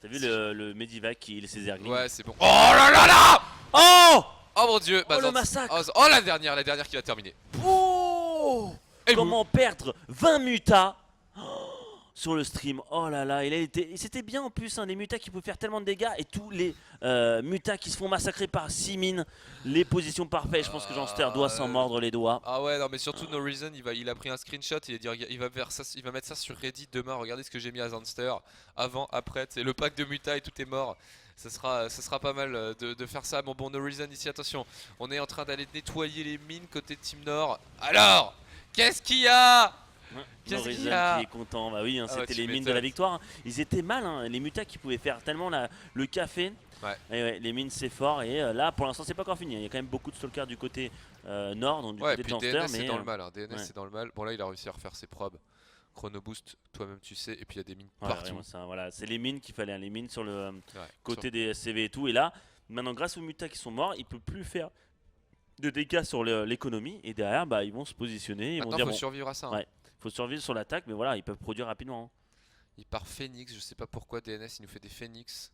T'as vu le Medivac qui laisse ses Zerglings? Ouais, c'est bon. Oh là là là! Oh! Oh mon dieu! Oh, le Zant- massacre! Oh, la dernière qui va terminer. Oh! Et Comment perdre 20 mutas? Oh, sur le stream. Oh là là, et c'était bien en plus, hein, les mutas qui peuvent faire tellement de dégâts et tous les mutas qui se font massacrer par 6 mines. Les positions parfaites, je pense que Janster doit s'en mordre les doigts. Ah ouais, non mais surtout No Reason, il a pris un screenshot, il va mettre ça sur Reddit demain. Regardez ce que j'ai mis à Janster. Avant, après, c'est le pack de mutas et tout est mort. Ça sera pas mal de faire ça. Bon, No Reason ici, attention. On est en train d'aller nettoyer les mines côté Team Nord. Alors, qu'est-ce qu'il y a? Qu'est-ce qu'il y a? Qui est content, bah oui, hein, Ah ouais, c'était tu les mines de m'étonnes. la victoire. Ils étaient mal, hein, les mutas qui pouvaient faire tellement le café. Ouais. Et ouais, les mines c'est fort et là pour l'instant c'est pas encore fini. Il y a quand même beaucoup de stalkers du côté nord, donc du Ouais, et côté de puis Janster. DNS Mais c'est dans le mal, hein. DNS ouais. c'est dans le mal. Bon là il a réussi à refaire ses probes. Chrono Boost, toi-même tu sais, et puis il y a des mines Ouais, partout. vraiment, voilà, c'est les mines qu'il fallait, hein, les mines sur le Ouais, côté des SCV et tout. Et là, maintenant grâce aux mutas qui sont morts, il peut plus faire de dégâts sur l'économie. Et derrière, bah, ils vont se positionner. Ils vont Maintenant dire faut bon, survivre à ça. Hein. ouais, faut survivre sur l'attaque, mais voilà, ils peuvent produire rapidement. Hein. Il part Phoenix, je sais pas pourquoi DNS il nous fait des Phoenix.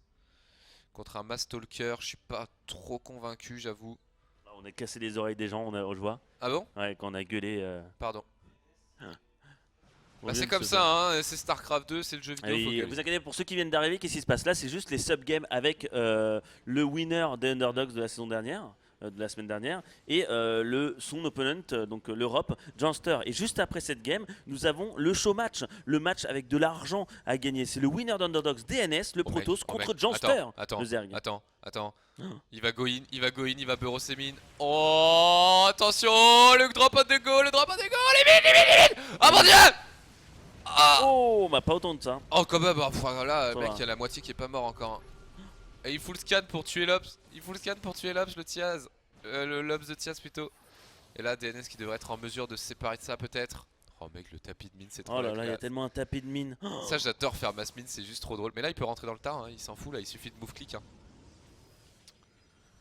Contre un Mass Stalker, je suis pas trop convaincu j'avoue. Là, on a cassé les oreilles des gens, je vois. Ah bon? Ouais, quand on a gueulé. Pardon. On Bah vient c'est de comme se ça, hein, c'est StarCraft 2, c'est le jeu vidéo. Et faut vous gagner. inquiétez, pour ceux qui viennent d'arriver, qu'est-ce qui se passe là? C'est juste les subgames avec le winner des Underdogs de la saison dernière, de la semaine dernière, et son opponent, donc l'Europe, Janster. Et juste après cette game, nous avons le show match, le match avec de l'argent à gagner. C'est le winner d'Underdogs DNS, le Oh, Protoss mec, contre mec. Janster, Attends, le Zerg. attends. Oh. Il va go in, il va beurre ses mines. Oh, attention, le drop out de go, les mines. Ah mon dieu! Ah! Oh, bah pas autant de ça. Oh, quand même, enfin, là, Ça mec, va. il y a la moitié qui est pas mort encore. Hein. Et il full scan pour tuer l'Ops. Le Tiaz. L'Ops de Tiaz plutôt. Et là, DNS qui devrait être en mesure de se séparer de ça peut-être. Oh, mec, le tapis de mine, c'est trop Oh là la là, il y a classe. tellement un tapis de mine. Oh. Ça, j'adore faire mass mine, c'est juste trop drôle. Mais là, il peut rentrer dans le tas, hein, il s'en fout, là, il suffit de move click. Hein.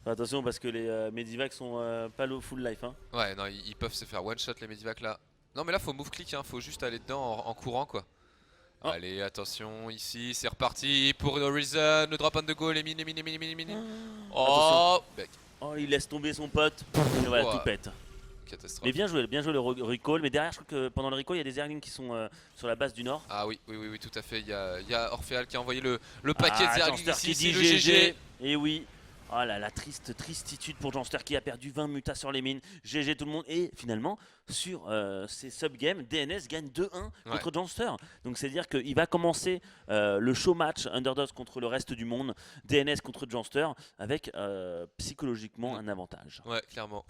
Attention parce que les Medivacs sont pas le full life. Hein. Ouais, non, ils peuvent se faire one shot les Medivac là. Non, mais là, faut move click, hein, faut juste aller dedans en courant quoi. Oh. Allez, attention, ici, c'est reparti pour No Reason. Le drop on the go, les mines. Oh, mec, Oh, il laisse tomber son pote. Et voilà, Ouais. tout pète. catastrophe. Mais bien joué le recall. Mais derrière, je crois que pendant le recall, il y a des Zerglings qui sont sur la base du nord. Ah oui, tout à fait. Il y a Orpheal qui a envoyé le paquet de Zerglings Janster ici, qui c'est dit le GG. Et oui. Oh là, la tristitude pour Janster qui a perdu 20 mutas sur les mines. GG tout le monde. Et finalement, sur ces subgames, DNS gagne 2-1 contre Janster. Donc c'est à dire qu'il va commencer le show match Underdogs contre le reste du monde, DNS contre Janster, avec psychologiquement un avantage. Ouais, clairement.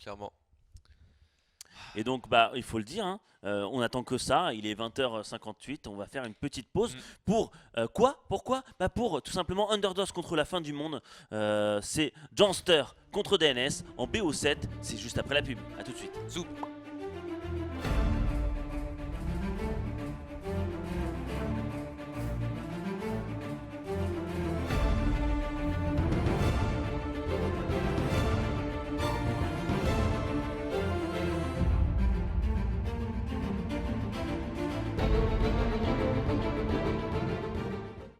Et donc, bah, il faut le dire, hein, on attend que ça. Il est 20h58. On va faire une petite pause. Pour quoi? Pourquoi? Bah, pour tout simplement Underdogs contre la fin du monde. C'est Janster contre DNS en BO7. C'est juste après la pub. A tout de suite. Zoom.